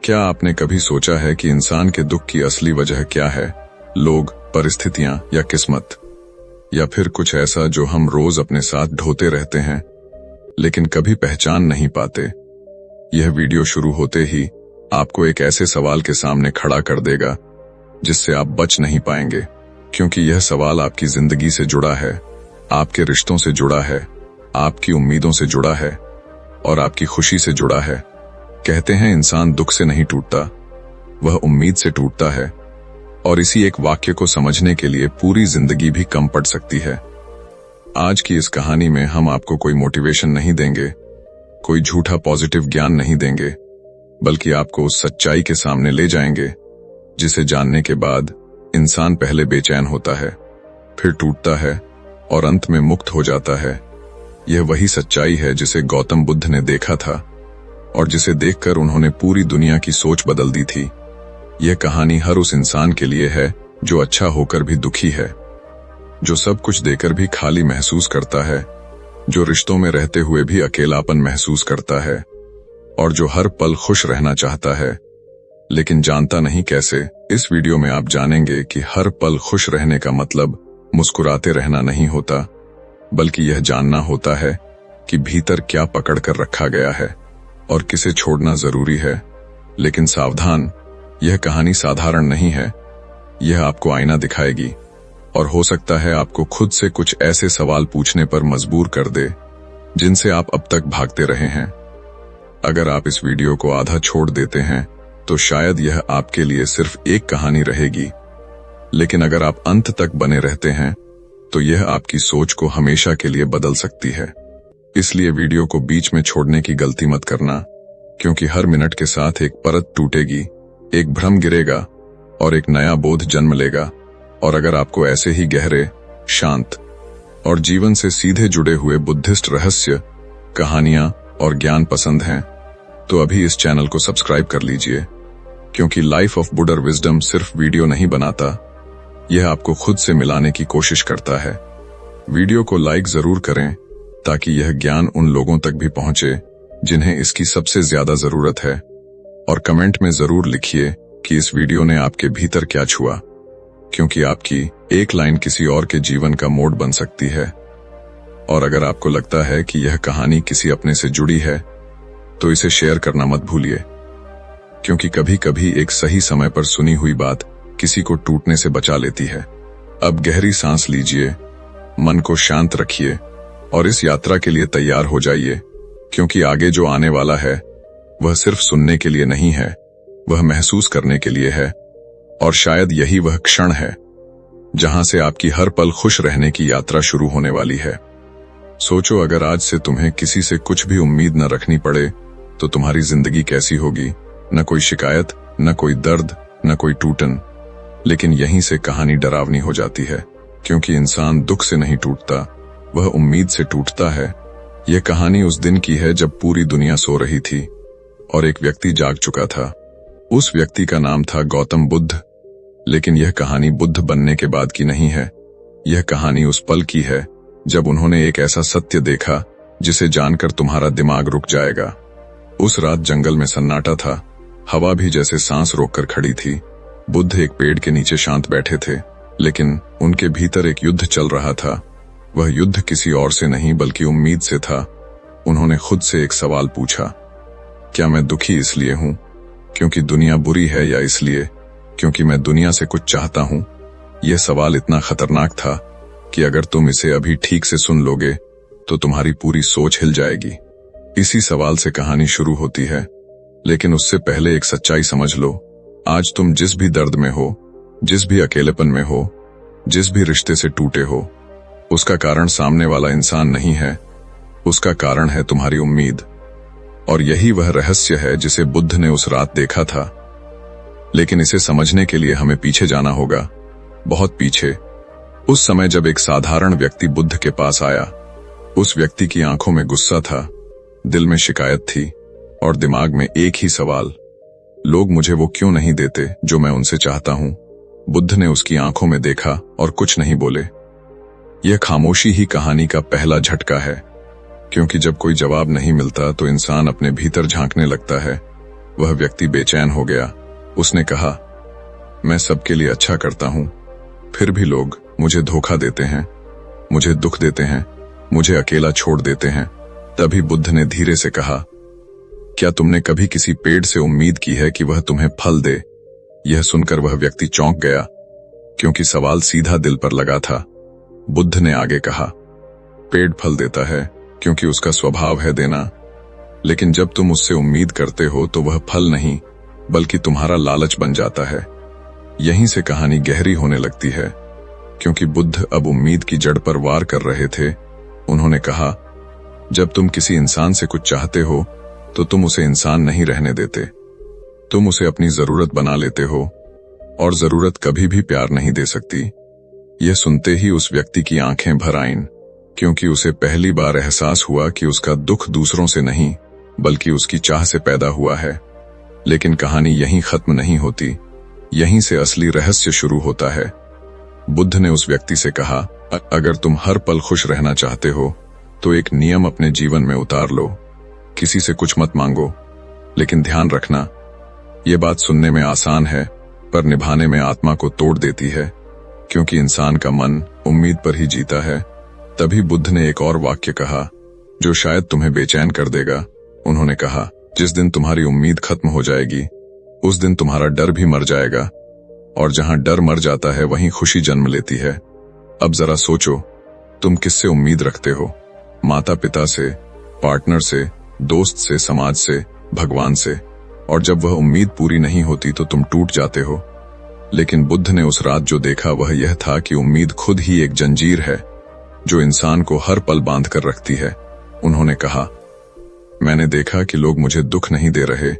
क्या आपने कभी सोचा है कि इंसान के दुख की असली वजह क्या है? लोग, परिस्थितियां या किस्मत, या फिर कुछ ऐसा जो हम रोज अपने साथ ढोते रहते हैं लेकिन कभी पहचान नहीं पाते? यह वीडियो शुरू होते ही आपको एक ऐसे सवाल के सामने खड़ा कर देगा जिससे आप बच नहीं पाएंगे, क्योंकि यह सवाल आपकी जिंदगी से जुड़ा है, आपके रिश्तों से जुड़ा है, आपकी उम्मीदों से जुड़ा है और आपकी खुशी से जुड़ा है। कहते हैं इंसान दुख से नहीं टूटता, वह उम्मीद से टूटता है। और इसी एक वाक्य को समझने के लिए पूरी जिंदगी भी कम पड़ सकती है। आज की इस कहानी में हम आपको कोई मोटिवेशन नहीं देंगे, कोई झूठा पॉजिटिव ज्ञान नहीं देंगे, बल्कि आपको उस सच्चाई के सामने ले जाएंगे जिसे जानने के बाद इंसान पहले बेचैन होता है, फिर टूटता है और अंत में मुक्त हो जाता है। यह वही सच्चाई है जिसे गौतम बुद्ध ने देखा था और जिसे देखकर उन्होंने पूरी दुनिया की सोच बदल दी थी। यह कहानी हर उस इंसान के लिए है जो अच्छा होकर भी दुखी है, जो सब कुछ देकर भी खाली महसूस करता है, जो रिश्तों में रहते हुए भी अकेलापन महसूस करता है और जो हर पल खुश रहना चाहता है लेकिन जानता नहीं कैसे। इस वीडियो में आप जानेंगे कि हर पल खुश रहने का मतलब मुस्कुराते रहना नहीं होता, बल्कि यह जानना होता है कि भीतर क्या पकड़ कर रखा गया है और किसे छोड़ना जरूरी है। लेकिन सावधान, यह कहानी साधारण नहीं है। यह आपको आईना दिखाएगी और हो सकता है आपको खुद से कुछ ऐसे सवाल पूछने पर मजबूर कर दे जिनसे आप अब तक भागते रहे हैं। अगर आप इस वीडियो को आधा छोड़ देते हैं तो शायद यह आपके लिए सिर्फ एक कहानी रहेगी, लेकिन अगर आप अंत तक बने रहते हैं तो यह आपकी सोच को हमेशा के लिए बदल सकती है। इसलिए वीडियो को बीच में छोड़ने की गलती मत करना, क्योंकि हर मिनट के साथ एक परत टूटेगी, एक भ्रम गिरेगा और एक नया बोध जन्म लेगा। और अगर आपको ऐसे ही गहरे, शांत और जीवन से सीधे जुड़े हुए बुद्धिस्ट रहस्य, कहानियां और ज्ञान पसंद हैं, तो अभी इस चैनल को सब्सक्राइब कर लीजिए, क्योंकि लाइफ ऑफ बुडर विजडम सिर्फ वीडियो नहीं बनाता, यह आपको खुद से मिलाने की कोशिश करता है। वीडियो को लाइक जरूर करें ताकि यह ज्ञान उन लोगों तक भी पहुंचे जिन्हें इसकी सबसे ज्यादा जरूरत है। और कमेंट में जरूर लिखिए कि इस वीडियो ने आपके भीतर क्या छुआ, क्योंकि आपकी एक लाइन किसी और के जीवन का मोड़ बन सकती है। और अगर आपको लगता है कि यह कहानी किसी अपने से जुड़ी है तो इसे शेयर करना मत भूलिए, क्योंकि कभी कभी एक सही समय पर सुनी हुई बात किसी को टूटने से बचा लेती है। अब गहरी सांस लीजिए, मन को शांत रखिए और इस यात्रा के लिए तैयार हो जाइए, क्योंकि आगे जो आने वाला है वह सिर्फ सुनने के लिए नहीं है, वह महसूस करने के लिए है। और शायद यही वह क्षण है जहां से आपकी हर पल खुश रहने की यात्रा शुरू होने वाली है। सोचो, अगर आज से तुम्हें किसी से कुछ भी उम्मीद न रखनी पड़े तो तुम्हारी जिंदगी कैसी होगी? न कोई शिकायत, न कोई दर्द, न कोई टूटन। लेकिन यहीं से कहानी डरावनी हो जाती है, क्योंकि इंसान दुख से नहीं टूटता, वह उम्मीद से टूटता है। यह कहानी उस दिन की है जब पूरी दुनिया सो रही थी और एक व्यक्ति जाग चुका था। उस व्यक्ति का नाम था गौतम बुद्ध। लेकिन यह कहानी बुद्ध बनने के बाद की नहीं है। यह कहानी उस पल की है जब उन्होंने एक ऐसा सत्य देखा जिसे जानकर तुम्हारा दिमाग रुक जाएगा। उस रात जंगल में सन्नाटा था, हवा भी जैसे सांस रोककर खड़ी थी। बुद्ध एक पेड़ के नीचे शांत बैठे थे, लेकिन उनके भीतर एक युद्ध चल रहा था। वह युद्ध किसी और से नहीं बल्कि उम्मीद से था। उन्होंने खुद से एक सवाल पूछा, क्या मैं दुखी इसलिए हूं क्योंकि दुनिया बुरी है, या इसलिए क्योंकि मैं दुनिया से कुछ चाहता हूं? यह सवाल इतना खतरनाक था कि अगर तुम इसे अभी ठीक से सुन लोगे तो तुम्हारी पूरी सोच हिल जाएगी। इसी सवाल से कहानी शुरू होती है, लेकिन उससे पहले एक सच्चाई समझ लो। आज तुम जिस भी दर्द में हो, जिस भी अकेलेपन में हो, जिस भी रिश्ते से टूटे हो, उसका कारण सामने वाला इंसान नहीं है, उसका कारण है तुम्हारी उम्मीद। और यही वह रहस्य है जिसे बुद्ध ने उस रात देखा था। लेकिन इसे समझने के लिए हमें पीछे जाना होगा, बहुत पीछे। उस समय जब एक साधारण व्यक्ति बुद्ध के पास आया। उस व्यक्ति की आंखों में गुस्सा था, दिल में शिकायत थी और दिमाग में एक ही सवाल, लोग मुझे वो क्यों नहीं देते जो मैं उनसे चाहता हूं? बुद्ध ने उसकी आंखों में देखा और कुछ नहीं बोले। यह खामोशी ही कहानी का पहला झटका है, क्योंकि जब कोई जवाब नहीं मिलता तो इंसान अपने भीतर झांकने लगता है। वह व्यक्ति बेचैन हो गया। उसने कहा, मैं सबके लिए अच्छा करता हूं, फिर भी लोग मुझे धोखा देते हैं, मुझे दुख देते हैं, मुझे अकेला छोड़ देते हैं। तभी बुद्ध ने धीरे से कहा, क्या तुमने कभी किसी पेड़ से उम्मीद की है कि वह तुम्हें फल दे? यह सुनकर वह व्यक्ति चौंक गया, क्योंकि सवाल सीधा दिल पर लगा था। बुद्ध ने आगे कहा, पेड़ फल देता है क्योंकि उसका स्वभाव है देना, लेकिन जब तुम उससे उम्मीद करते हो तो वह फल नहीं बल्कि तुम्हारा लालच बन जाता है। यहीं से कहानी गहरी होने लगती है, क्योंकि बुद्ध अब उम्मीद की जड़ पर वार कर रहे थे। उन्होंने कहा, जब तुम किसी इंसान से कुछ चाहते हो तो तुम उसे इंसान नहीं रहने देते, तुम उसे अपनी जरूरत बना लेते हो, और जरूरत कभी भी प्यार नहीं दे सकती। यह सुनते ही उस व्यक्ति की आंखें भर आईं, क्योंकि उसे पहली बार एहसास हुआ कि उसका दुख दूसरों से नहीं बल्कि उसकी चाह से पैदा हुआ है। लेकिन कहानी यहीं खत्म नहीं होती, यहीं से असली रहस्य शुरू होता है। बुद्ध ने उस व्यक्ति से कहा, अगर तुम हर पल खुश रहना चाहते हो तो एक नियम अपने जीवन में उतार लो, किसी से कुछ मत मांगो, लेकिन ध्यान रखना, ये बात सुनने में आसान है पर निभाने में आत्मा को तोड़ देती है, क्योंकि इंसान का मन उम्मीद पर ही जीता है। तभी बुद्ध ने एक और वाक्य कहा जो शायद तुम्हें बेचैन कर देगा। उन्होंने कहा, जिस दिन तुम्हारी उम्मीद खत्म हो जाएगी उस दिन तुम्हारा डर भी मर जाएगा, और जहां डर मर जाता है वहीं खुशी जन्म लेती है। अब जरा सोचो, तुम किससे उम्मीद रखते हो? माता पिता से, पार्टनर से, दोस्त से, समाज से, भगवान से, और जब वह उम्मीद पूरी नहीं होती तो तुम टूट जाते हो। लेकिन बुद्ध ने उस रात जो देखा वह यह था कि उम्मीद खुद ही एक जंजीर है जो इंसान को हर पल बांध कर रखती है। उन्होंने कहा, मैंने देखा कि लोग मुझे दुख नहीं दे रहे,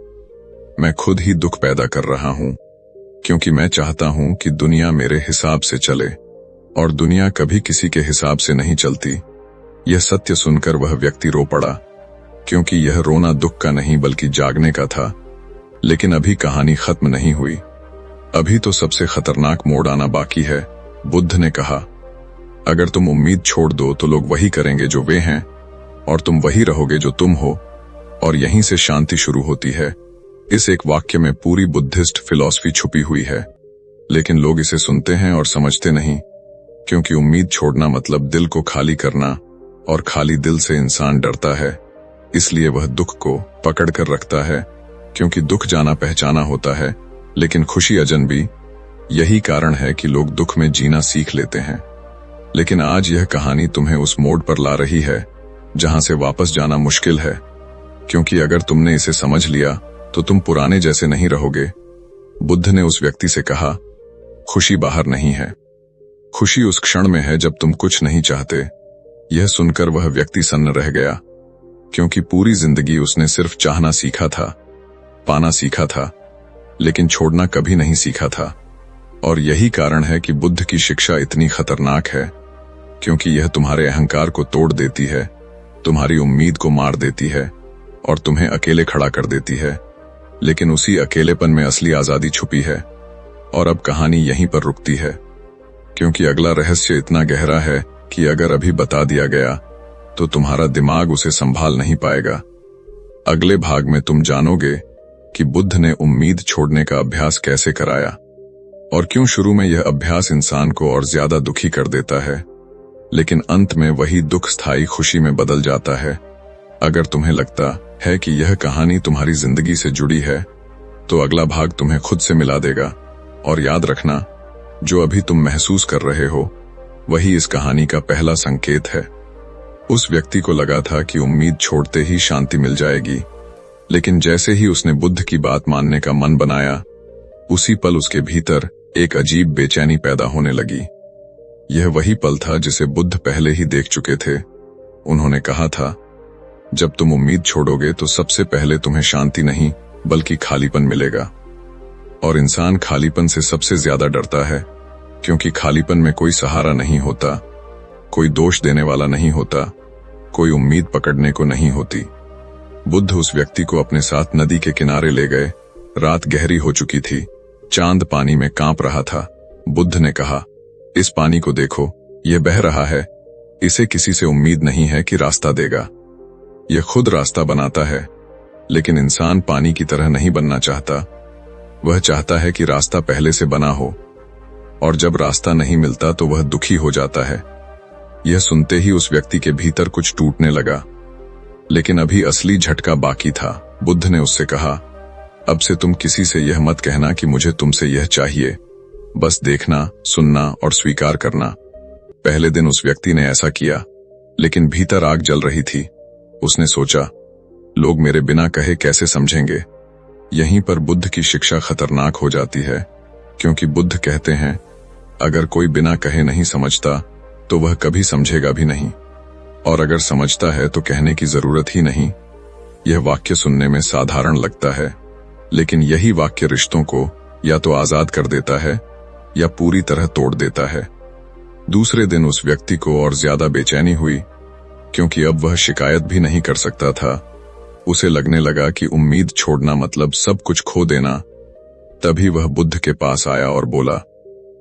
मैं खुद ही दुख पैदा कर रहा हूं, क्योंकि मैं चाहता हूं कि दुनिया मेरे हिसाब से चले, और दुनिया कभी किसी के हिसाब से नहीं चलती। यह सत्य सुनकर वह व्यक्ति रो पड़ा, क्योंकि यह रोना दुख का नहीं बल्कि जागने का था। लेकिन अभी कहानी खत्म नहीं हुई, अभी तो सबसे खतरनाक मोड़ आना बाकी है। बुद्ध ने कहा, अगर तुम उम्मीद छोड़ दो तो लोग वही करेंगे जो वे हैं, और तुम वही रहोगे जो तुम हो, और यहीं से शांति शुरू होती है। इस एक वाक्य में पूरी बुद्धिस्ट फिलॉसफी छुपी हुई है, लेकिन लोग इसे सुनते हैं और समझते नहीं, क्योंकि उम्मीद छोड़ना मतलब दिल को खाली करना, और खाली दिल से इंसान डरता है, इसलिए वह दुख को पकड़ कर रखता है, क्योंकि दुख जाना पहचाना होता है, लेकिन खुशी अजनबी। यही कारण है कि लोग दुख में जीना सीख लेते हैं। लेकिन आज यह कहानी तुम्हें उस मोड़ पर ला रही है जहां से वापस जाना मुश्किल है, क्योंकि अगर तुमने इसे समझ लिया तो तुम पुराने जैसे नहीं रहोगे। बुद्ध ने उस व्यक्ति से कहा, खुशी बाहर नहीं है, खुशी उस क्षण में है जब तुम कुछ नहीं चाहते। यह सुनकर वह व्यक्ति सन्न रह गया, क्योंकि पूरी जिंदगी उसने सिर्फ चाहना सीखा था, पाना सीखा था, लेकिन छोड़ना कभी नहीं सीखा था। और यही कारण है कि बुद्ध की शिक्षा इतनी खतरनाक है, क्योंकि यह तुम्हारे अहंकार को तोड़ देती है, तुम्हारी उम्मीद को मार देती है, और तुम्हें अकेले खड़ा कर देती है। लेकिन उसी अकेलेपन में असली आजादी छुपी है। और अब कहानी यहीं पर रुकती है, क्योंकि अगला रहस्य इतना गहरा है कि अगर अभी बता दिया गया तो तुम्हारा दिमाग उसे संभाल नहीं पाएगा। अगले भाग में तुम जानोगे कि बुद्ध ने उम्मीद छोड़ने का अभ्यास कैसे कराया, और क्यों शुरू में यह अभ्यास इंसान को और ज्यादा दुखी कर देता है, लेकिन अंत में वही दुख स्थायी खुशी में बदल जाता है। अगर तुम्हें लगता है कि यह कहानी तुम्हारी जिंदगी से जुड़ी है, तो अगला भाग तुम्हें खुद से मिला देगा। और याद रखना, जो अभी तुम महसूस कर रहे हो वही इस कहानी का पहला संकेत है। उस व्यक्ति को लगा था कि उम्मीद छोड़ते ही शांति मिल जाएगी, लेकिन जैसे ही उसने बुद्ध की बात मानने का मन बनाया, उसी पल उसके भीतर एक अजीब बेचैनी पैदा होने लगी। यह वही पल था जिसे बुद्ध पहले ही देख चुके थे। उन्होंने कहा था, जब तुम उम्मीद छोड़ोगे तो सबसे पहले तुम्हें शांति नहीं बल्कि खालीपन मिलेगा। और इंसान खालीपन से सबसे ज्यादा डरता है, क्योंकि खालीपन में कोई सहारा नहीं होता, कोई दोष देने वाला नहीं होता, कोई उम्मीद पकड़ने को नहीं होती। बुद्ध उस व्यक्ति को अपने साथ नदी के किनारे ले गए। रात गहरी हो चुकी थी, चांद पानी में कांप रहा था। बुद्ध ने कहा, इस पानी को देखो, यह बह रहा है, इसे किसी से उम्मीद नहीं है कि रास्ता देगा, यह खुद रास्ता बनाता है। लेकिन इंसान पानी की तरह नहीं बनना चाहता। वह चाहता है कि रास्ता पहले से बना हो, और जब रास्ता नहीं मिलता तो वह दुखी हो जाता है। यह सुनते ही उस व्यक्ति के भीतर कुछ टूटने लगा, लेकिन अभी असली झटका बाकी था। बुद्ध ने उससे कहा, अब से तुम किसी से यह मत कहना कि मुझे तुमसे यह चाहिए, बस देखना, सुनना और स्वीकार करना। पहले दिन उस व्यक्ति ने ऐसा किया, लेकिन भीतर आग जल रही थी। उसने सोचा, लोग मेरे बिना कहे कैसे समझेंगे। यहीं पर बुद्ध की शिक्षा खतरनाक हो जाती है, क्योंकि बुद्ध कहते हैं, अगर कोई बिना कहे नहीं समझता तो वह कभी समझेगा भी नहीं, और अगर समझता है तो कहने की जरूरत ही नहीं। यह वाक्य सुनने में साधारण लगता है, लेकिन यही वाक्य रिश्तों को या तो आजाद कर देता है या पूरी तरह तोड़ देता है। दूसरे दिन उस व्यक्ति को और ज्यादा बेचैनी हुई, क्योंकि अब वह शिकायत भी नहीं कर सकता था। उसे लगने लगा कि उम्मीद छोड़ना मतलब सब कुछ खो देना। तभी वह बुद्ध के पास आया और बोला,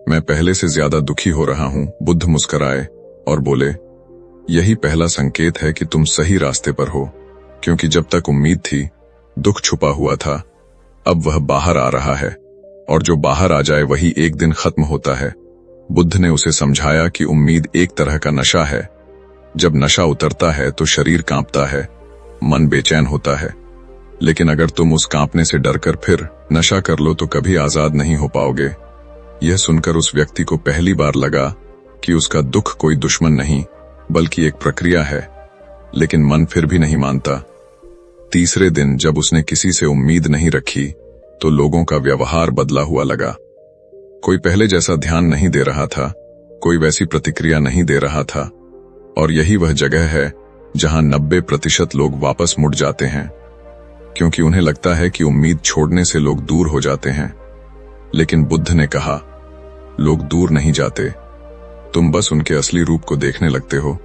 मैं पहले से ज्यादा दुखी हो रहा हूं। बुद्ध मुस्कुराए और बोले, यही पहला संकेत है कि तुम सही रास्ते पर हो, क्योंकि जब तक उम्मीद थी, दुख छुपा हुआ था। अब वह बाहर आ रहा है, और जो बाहर आ जाए वही एक दिन खत्म होता है। बुद्ध ने उसे समझाया कि उम्मीद एक तरह का नशा है। जब नशा उतरता है तो शरीर कांपता है, मन बेचैन होता है, लेकिन अगर तुम उस कांपने से डरकर फिर नशा कर लो तो कभी आजाद नहीं हो पाओगे। यह सुनकर उस व्यक्ति को पहली बार लगा कि उसका दुख कोई दुश्मन नहीं, बल्कि एक प्रक्रिया है, लेकिन मन फिर भी नहीं मानता। तीसरे दिन जब उसने किसी से उम्मीद नहीं रखी तो लोगों का व्यवहार बदला हुआ लगा। कोई पहले जैसा ध्यान नहीं दे रहा था, कोई वैसी प्रतिक्रिया नहीं दे रहा था, और यही वह जगह है जहां 90% लोग वापस मुड़ जाते हैं, क्योंकि उन्हें लगता है कि उम्मीद छोड़ने से लोग दूर हो जाते हैं। लेकिन बुद्ध ने कहा, लोग दूर नहीं जाते, तुम बस उनके असली रूप को देखने लगते हो।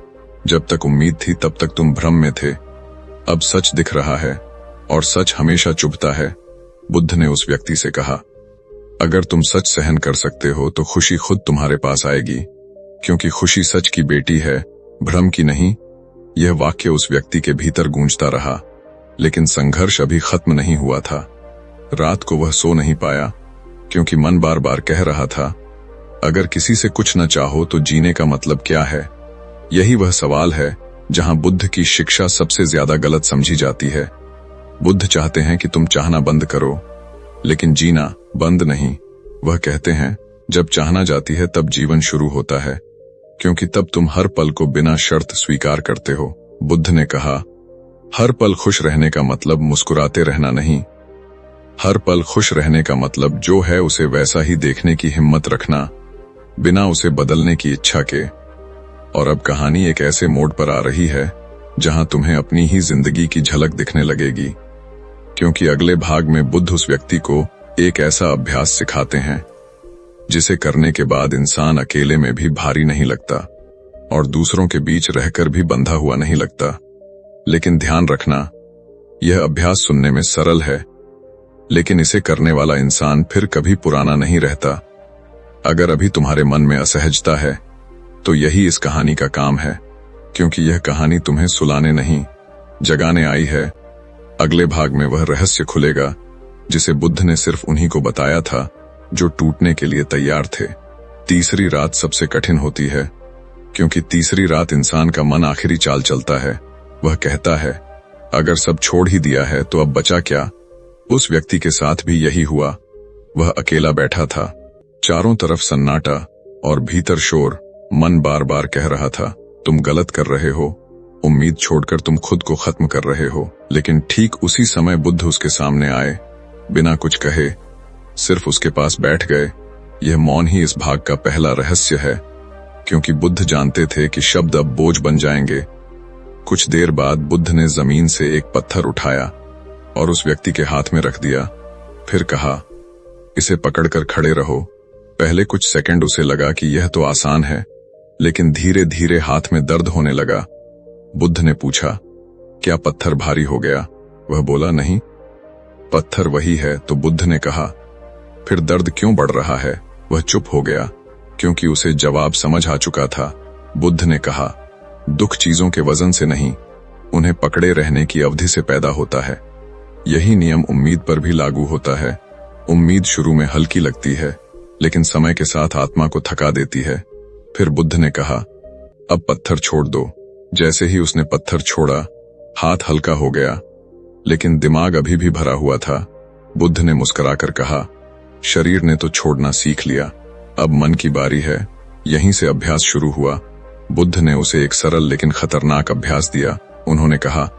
जब तक उम्मीद थी तब तक तुम भ्रम में थे, अब सच दिख रहा है, और सच हमेशा चुभता है। बुद्ध ने उस व्यक्ति से कहा, अगर तुम सच सहन कर सकते हो तो खुशी खुद तुम्हारे पास आएगी, क्योंकि खुशी सच की बेटी है, भ्रम की नहीं। यह वाक्य उस व्यक्ति के भीतर गूंजता रहा, लेकिन संघर्ष अभी खत्म नहीं हुआ था। रात को वह सो नहीं पाया, क्योंकि मन बार बार कह रहा था, अगर किसी से कुछ न चाहो तो जीने का मतलब क्या है। यही वह सवाल है जहां बुद्ध की शिक्षा सबसे ज्यादा गलत समझी जाती है। बुद्ध चाहते हैं कि तुम चाहना बंद करो, लेकिन जीना बंद नहीं। वह कहते हैं, जब चाहना जाती है तब जीवन शुरू होता है, क्योंकि तब तुम हर पल को बिना शर्त स्वीकार करते हो। बुद्ध ने कहा, हर पल खुश रहने का मतलब मुस्कुराते रहना नहीं। हर पल खुश रहने का मतलब जो है उसे वैसा ही देखने की हिम्मत रखना, बिना उसे बदलने की इच्छा के। और अब कहानी एक ऐसे मोड़ पर आ रही है जहां तुम्हें अपनी ही जिंदगी की झलक दिखने लगेगी, क्योंकि अगले भाग में बुद्ध उस व्यक्ति को एक ऐसा अभ्यास सिखाते हैं जिसे करने के बाद इंसान अकेले में भी भारी नहीं लगता और दूसरों के बीच रहकर भी बंधा हुआ नहीं लगता। लेकिन ध्यान रखना, यह अभ्यास सुनने में सरल है, लेकिन इसे करने वाला इंसान फिर कभी पुराना नहीं रहता। अगर अभी तुम्हारे मन में असहजता है तो यही इस कहानी का काम है, क्योंकि यह कहानी तुम्हें सुलाने नहीं, जगाने आई है। अगले भाग में वह रहस्य खुलेगा जिसे बुद्ध ने सिर्फ उन्हीं को बताया था जो टूटने के लिए तैयार थे। तीसरी रात सबसे कठिन होती है, क्योंकि तीसरी रात इंसान का मन आखिरी चाल चलता है। वह कहता है, अगर सब छोड़ ही दिया है तो अब बचा क्या। उस व्यक्ति के साथ भी यही हुआ। वह अकेला बैठा था, चारों तरफ सन्नाटा और भीतर शोर। मन बार बार कह रहा था, तुम गलत कर रहे हो, उम्मीद छोड़कर तुम खुद को खत्म कर रहे हो। लेकिन ठीक उसी समय बुद्ध उसके सामने आए, बिना कुछ कहे, सिर्फ उसके पास बैठ गए। यह मौन ही इस भाग का पहला रहस्य है, क्योंकि बुद्ध जानते थे कि शब्द अब बोझ बन जाएंगे। कुछ देर बाद बुद्ध ने जमीन से एक पत्थर उठाया और उस व्यक्ति के हाथ में रख दिया। फिर कहा, इसे पकड़कर खड़े रहो। पहले कुछ सेकंड उसे लगा कि यह तो आसान है, लेकिन धीरे धीरे हाथ में दर्द होने लगा। बुद्ध ने पूछा, क्या पत्थर भारी हो गया? वह बोला, नहीं, पत्थर वही है। तो बुद्ध ने कहा, फिर दर्द क्यों बढ़ रहा है? वह चुप हो गया, क्योंकि उसे जवाब समझ आ चुका था। बुद्ध ने कहा, दुख चीजों के वजन से नहीं, उन्हें पकड़े रहने की अवधि से पैदा होता है। यही नियम उम्मीद पर भी लागू होता है। उम्मीद शुरू में हल्की लगती है, लेकिन समय के साथ आत्मा को थका देती है। फिर बुद्ध ने कहा, अब पत्थर छोड़ दो। जैसे ही उसने पत्थर छोड़ा, हाथ हल्का हो गया, लेकिन दिमाग अभी भी भरा हुआ था। बुद्ध ने मुस्कुराकर कहा, शरीर ने तो छोड़ना सीख लिया, अब मन की बारी है। यहीं से अभ्यास शुरू हुआ। बुद्ध ने उसे एक सरल लेकिन खतरनाक अभ्यास दिया। उन्होंने कहा,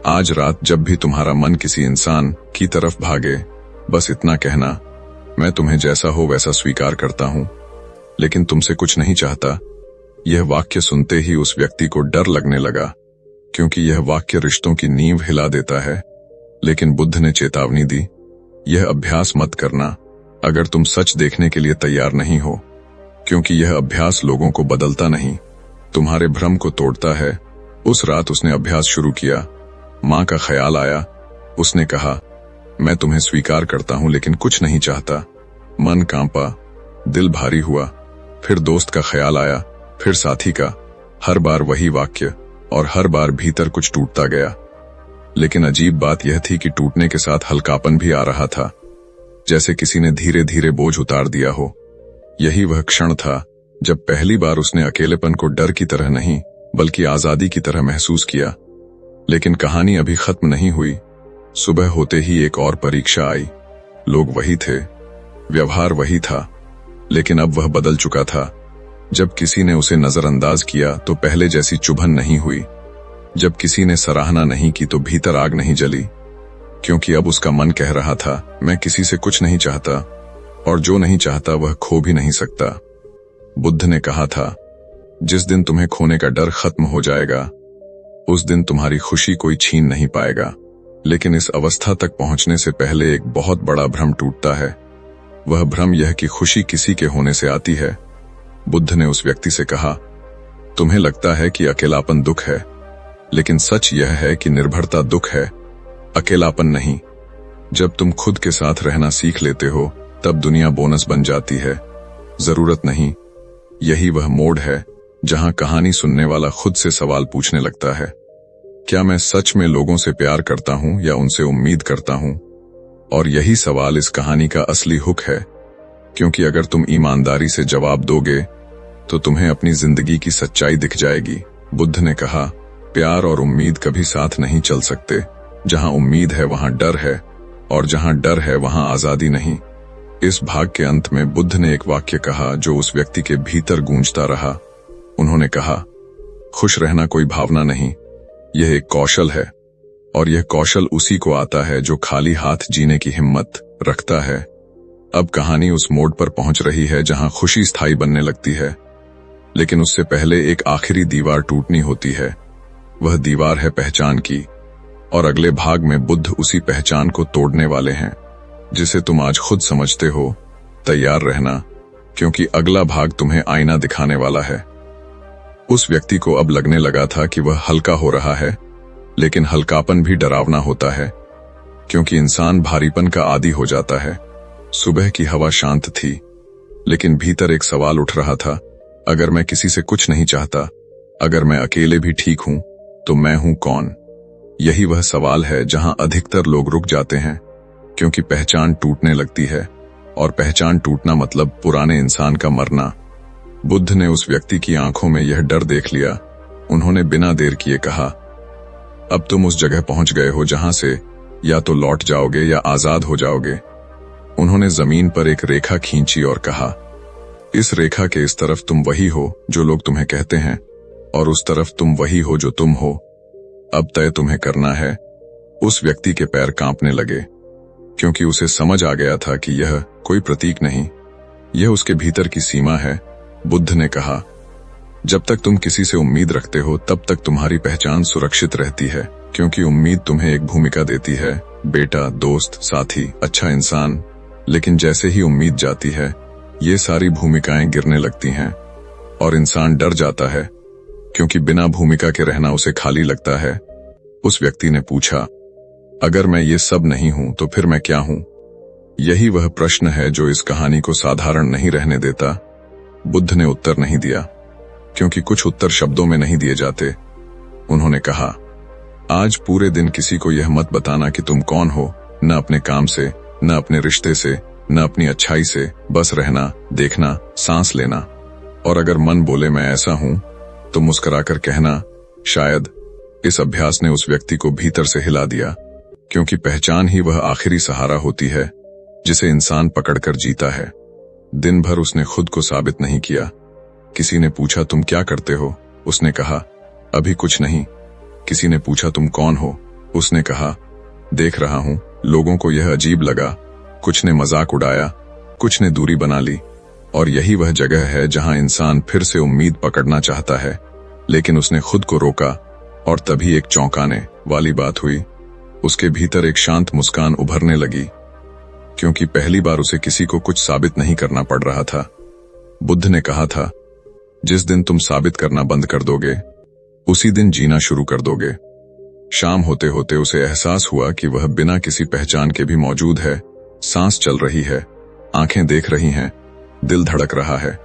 आज रात जब भी तुम्हारा मन किसी इंसान की तरफ भागे, बस इतना कहना, मैं तुम्हें जैसा हो वैसा स्वीकार करता हूं, लेकिन तुमसे कुछ नहीं चाहता। यह वाक्य सुनते ही उस व्यक्ति को डर लगने लगा, क्योंकि यह वाक्य रिश्तों की नींव हिला देता है। लेकिन बुद्ध ने चेतावनी दी, यह अभ्यास मत करना अगर तुम सच देखने के लिए तैयार नहीं हो, क्योंकि यह अभ्यास लोगों को बदलता नहीं, तुम्हारे भ्रम को तोड़ता है। उस रात उसने अभ्यास शुरू किया। मां का ख्याल आया। उसने कहा, मैं तुम्हें स्वीकार करता हूं लेकिन कुछ नहीं चाहता। मन कांपा, दिल भारी हुआ। फिर दोस्त का ख्याल आया, फिर साथी का। हर बार वही वाक्य, और हर बार भीतर कुछ टूटता गया। लेकिन अजीब बात यह थी कि टूटने के साथ हल्कापन भी आ रहा था, जैसे किसी ने धीरे धीरे बोझ उतार दिया हो। यही वह क्षण था जब पहली बार उसने अकेलेपन को डर की तरह नहीं, बल्कि आजादी की तरह महसूस किया। लेकिन कहानी अभी खत्म नहीं हुई। सुबह होते ही एक और परीक्षा आई। लोग वही थे, व्यवहार वही था, लेकिन अब वह बदल चुका था। जब किसी ने उसे नजरअंदाज किया तो पहले जैसी चुभन नहीं हुई। जब किसी ने सराहना नहीं की तो भीतर आग नहीं जली, क्योंकि अब उसका मन कह रहा था, मैं किसी से कुछ नहीं चाहता, और जो नहीं चाहता वह खो भी नहीं सकता। बुद्ध ने कहा था, जिस दिन तुम्हें खोने का डर खत्म हो जाएगा, उस दिन तुम्हारी खुशी कोई छीन नहीं पाएगा। लेकिन इस अवस्था तक पहुंचने से पहले एक बहुत बड़ा भ्रम टूटता है। वह भ्रम यह कि खुशी किसी के होने से आती है। बुद्ध ने उस व्यक्ति से कहा, तुम्हें लगता है कि अकेलापन दुख है, लेकिन सच यह है कि निर्भरता दुख है, अकेलापन नहीं। जब तुम खुद के साथ रहना सीख लेते हो, तब दुनिया बोनस बन जाती है, जरूरत नहीं। यही वह मोड़ है जहां कहानी सुनने वाला खुद से सवाल पूछने लगता है, क्या मैं सच में लोगों से प्यार करता हूं या उनसे उम्मीद करता हूं? और यही सवाल इस कहानी का असली हुक है, क्योंकि अगर तुम ईमानदारी से जवाब दोगे तो तुम्हें अपनी जिंदगी की सच्चाई दिख जाएगी। बुद्ध ने कहा, प्यार और उम्मीद कभी साथ नहीं चल सकते। जहां उम्मीद है वहां डर है, और जहां डर है वहां आजादी नहीं। इस भाग के अंत में बुद्ध ने एक वाक्य कहा जो उस व्यक्ति के भीतर गूंजता रहा। उन्होंने कहा, खुश रहना कोई भावना नहीं, यह एक कौशल है, और यह कौशल उसी को आता है जो खाली हाथ जीने की हिम्मत रखता है। अब कहानी उस मोड़ पर पहुंच रही है जहां खुशी स्थायी बनने लगती है, लेकिन उससे पहले एक आखिरी दीवार टूटनी होती है। वह दीवार है पहचान की, और अगले भाग में बुद्ध उसी पहचान को तोड़ने वाले हैं, जिसे तुम आज खुद समझते हो। तैयार रहना, क्योंकि अगला भाग तुम्हें आईना दिखाने वाला है। उस व्यक्ति को अब लगने लगा था कि वह हल्का हो रहा है, लेकिन हल्कापन भी डरावना होता है, क्योंकि इंसान भारीपन का आदी हो जाता है। सुबह की हवा शांत थी, लेकिन भीतर एक सवाल उठ रहा था, अगर मैं किसी से कुछ नहीं चाहता, अगर मैं अकेले भी ठीक हूं, तो मैं हूं कौन? यही वह सवाल है जहां अधिकतर लोग रुक जाते हैं, क्योंकि पहचान टूटने लगती है, और पहचान टूटना मतलब पुराने इंसान का मरना। बुद्ध ने उस व्यक्ति की आंखों में यह डर देख लिया। उन्होंने बिना देर किए कहा, अब तुम उस जगह पहुंच गए हो जहां से या तो लौट जाओगे या आजाद हो जाओगे। उन्होंने जमीन पर एक रेखा खींची और कहा, इस रेखा के इस तरफ तुम वही हो जो लोग तुम्हें कहते हैं, और उस तरफ तुम वही हो जो तुम हो। अब तय तुम्हें करना है। उस व्यक्ति के पैर कांपने लगे, क्योंकि उसे समझ आ गया था कि यह कोई प्रतीक नहीं, यह उसके भीतर की सीमा है। बुद्ध ने कहा, जब तक तुम किसी से उम्मीद रखते हो तब तक तुम्हारी पहचान सुरक्षित रहती है, क्योंकि उम्मीद तुम्हें एक भूमिका देती है, बेटा, दोस्त, साथी, अच्छा इंसान। लेकिन जैसे ही उम्मीद जाती है, ये सारी भूमिकाएं गिरने लगती हैं, और इंसान डर जाता है, क्योंकि बिना भूमिका के रहना उसे खाली लगता है। उस व्यक्ति ने पूछा, अगर मैं ये सब नहीं हूं तो फिर मैं क्या हूं? यही वह प्रश्न है जो इस कहानी को साधारण नहीं रहने देता। बुद्ध ने उत्तर नहीं दिया, क्योंकि कुछ उत्तर शब्दों में नहीं दिए जाते। उन्होंने कहा, आज पूरे दिन किसी को यह मत बताना कि तुम कौन हो, न अपने काम से, न अपने रिश्ते से, न अपनी अच्छाई से, बस रहना, देखना, सांस लेना। और अगर मन बोले मैं ऐसा हूं, तो मुस्कुराकर कहना। शायद इस अभ्यास ने उस व्यक्ति को भीतर से हिला दिया, क्योंकि पहचान ही वह आखिरी सहारा होती है जिसे इंसान पकड़कर जीता है। दिन भर उसने खुद को साबित नहीं किया। किसी ने पूछा तुम क्या करते हो, उसने कहा अभी कुछ नहीं। किसी ने पूछा तुम कौन हो, उसने कहा देख रहा हूं। लोगों को यह अजीब लगा, कुछ ने मजाक उड़ाया, कुछ ने दूरी बना ली। और यही वह जगह है जहां इंसान फिर से उम्मीद पकड़ना चाहता है, लेकिन उसने खुद को रोका। और तभी एक चौंकाने वाली बात हुई। उसके भीतर एक शांत मुस्कान उभरने लगी, क्योंकि पहली बार उसे किसी को कुछ साबित नहीं करना पड़ रहा था। बुद्ध ने कहा था, जिस दिन तुम साबित करना बंद कर दोगे, उसी दिन जीना शुरू कर दोगे। शाम होते होते उसे एहसास हुआ कि वह बिना किसी पहचान के भी मौजूद है। सांस चल रही है, आंखें देख रही हैं, दिल धड़क रहा है,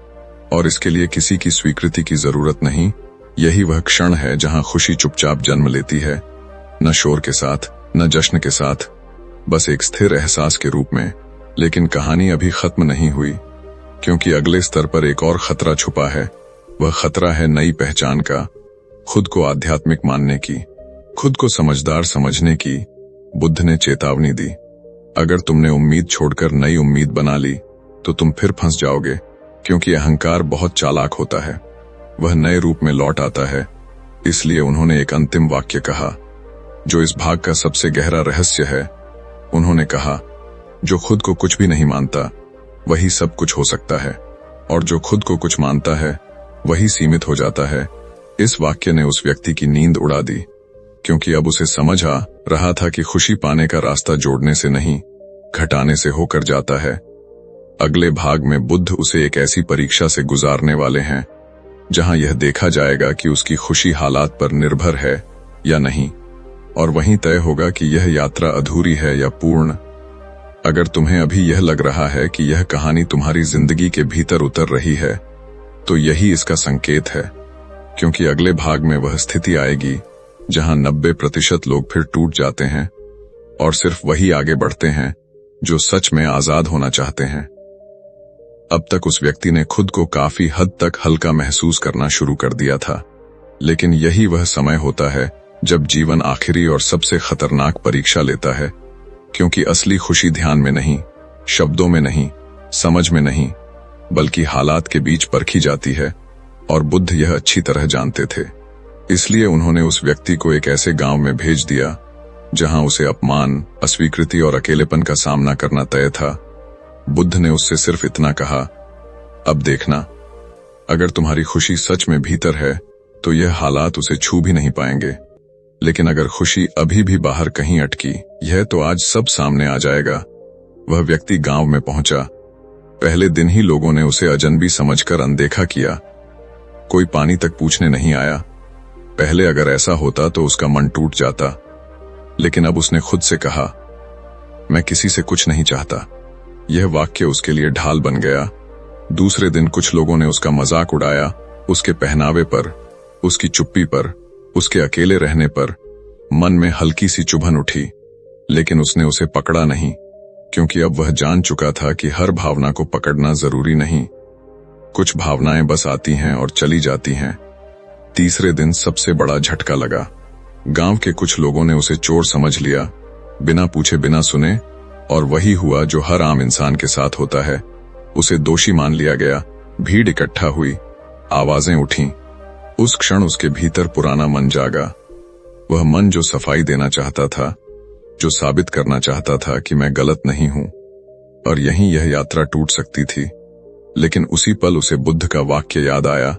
और इसके लिए किसी की स्वीकृति की जरूरत नहीं। यही वह क्षण है जहां खुशी चुपचाप जन्म लेती है, न शोर के साथ, न जश्न के साथ, बस एक स्थिर एहसास के रूप में। लेकिन कहानी अभी खत्म नहीं हुई, क्योंकि अगले स्तर पर एक और खतरा छुपा है। वह खतरा है नई पहचान का, खुद को आध्यात्मिक मानने की, खुद को समझदार समझने की। बुद्ध ने चेतावनी दी, अगर तुमने उम्मीद छोड़कर नई उम्मीद बना ली तो तुम फिर फंस जाओगे, क्योंकि अहंकार बहुत चालाक होता है, वह नए रूप में लौट आता है। इसलिए उन्होंने एक अंतिम वाक्य कहा, जो इस भाग का सबसे गहरा रहस्य है। उन्होंने कहा, जो खुद को कुछ भी नहीं मानता वही सब कुछ हो सकता है, और जो खुद को कुछ मानता है वही सीमित हो जाता है। इस वाक्य ने उस व्यक्ति की नींद उड़ा दी, क्योंकि अब उसे समझ आ रहा था कि खुशी पाने का रास्ता जोड़ने से नहीं, घटाने से होकर जाता है। अगले भाग में बुद्ध उसे एक ऐसी परीक्षा से गुजारने वाले हैं जहां यह देखा जाएगा कि उसकी खुशी हालात पर निर्भर है या नहीं, और वहीं तय होगा कि यह यात्रा अधूरी है या पूर्ण। अगर तुम्हें अभी यह लग रहा है कि यह कहानी तुम्हारी जिंदगी के भीतर उतर रही है, तो यही इसका संकेत है, क्योंकि अगले भाग में वह स्थिति आएगी जहां 90% लोग फिर टूट जाते हैं, और सिर्फ वही आगे बढ़ते हैं जो सच में आजाद होना चाहते हैं। अब तक उस व्यक्ति ने खुद को काफी हद तक हल्का महसूस करना शुरू कर दिया था, लेकिन यही वह समय होता है जब जीवन आखिरी और सबसे खतरनाक परीक्षा लेता है, क्योंकि असली खुशी ध्यान में नहीं, शब्दों में नहीं, समझ में नहीं, बल्कि हालात के बीच परखी जाती है। और बुद्ध यह अच्छी तरह जानते थे। इसलिए उन्होंने उस व्यक्ति को एक ऐसे गांव में भेज दिया जहां उसे अपमान, अस्वीकृति और अकेलेपन का सामना करना तय था। बुद्ध ने उससे सिर्फ इतना कहा, अब देखना, अगर तुम्हारी खुशी सच में भीतर है तो यह हालात उसे छू भी नहीं पाएंगे, लेकिन अगर खुशी अभी भी बाहर कहीं अटकी, यह तो आज सब सामने आ जाएगा। वह व्यक्ति गांव में पहुंचा। पहले दिन ही लोगों ने उसे अजनबी समझकर अनदेखा किया। कोई पानी तक पूछने नहीं आया। पहले अगर ऐसा होता तो उसका मन टूट जाता, लेकिन अब उसने खुद से कहा, मैं किसी से कुछ नहीं चाहता। यह वाक्य उसके लिए ढाल बन गया। दूसरे दिन कुछ लोगों ने उसका मजाक उड़ाया, उसके पहनावे पर, उसकी चुप्पी पर, उसके अकेले रहने पर। मन में हल्की सी चुभन उठी, लेकिन उसने उसे पकड़ा नहीं, क्योंकि अब वह जान चुका था कि हर भावना को पकड़ना जरूरी नहीं। कुछ भावनाएं बस आती हैं और चली जाती हैं। तीसरे दिन सबसे बड़ा झटका लगा। गांव के कुछ लोगों ने उसे चोर समझ लिया, बिना पूछे बिना सुने, और वही हुआ जो हर आम इंसान के साथ होता है। उसे दोषी मान लिया गया। भीड़ इकट्ठा हुई, आवाजें उठीं। उस क्षण उसके भीतर पुराना मन जागा, वह मन जो सफाई देना चाहता था, जो साबित करना चाहता था कि मैं गलत नहीं हूं। और यहीं यह यात्रा टूट सकती थी। लेकिन उसी पल उसे बुद्ध का वाक्य याद आया,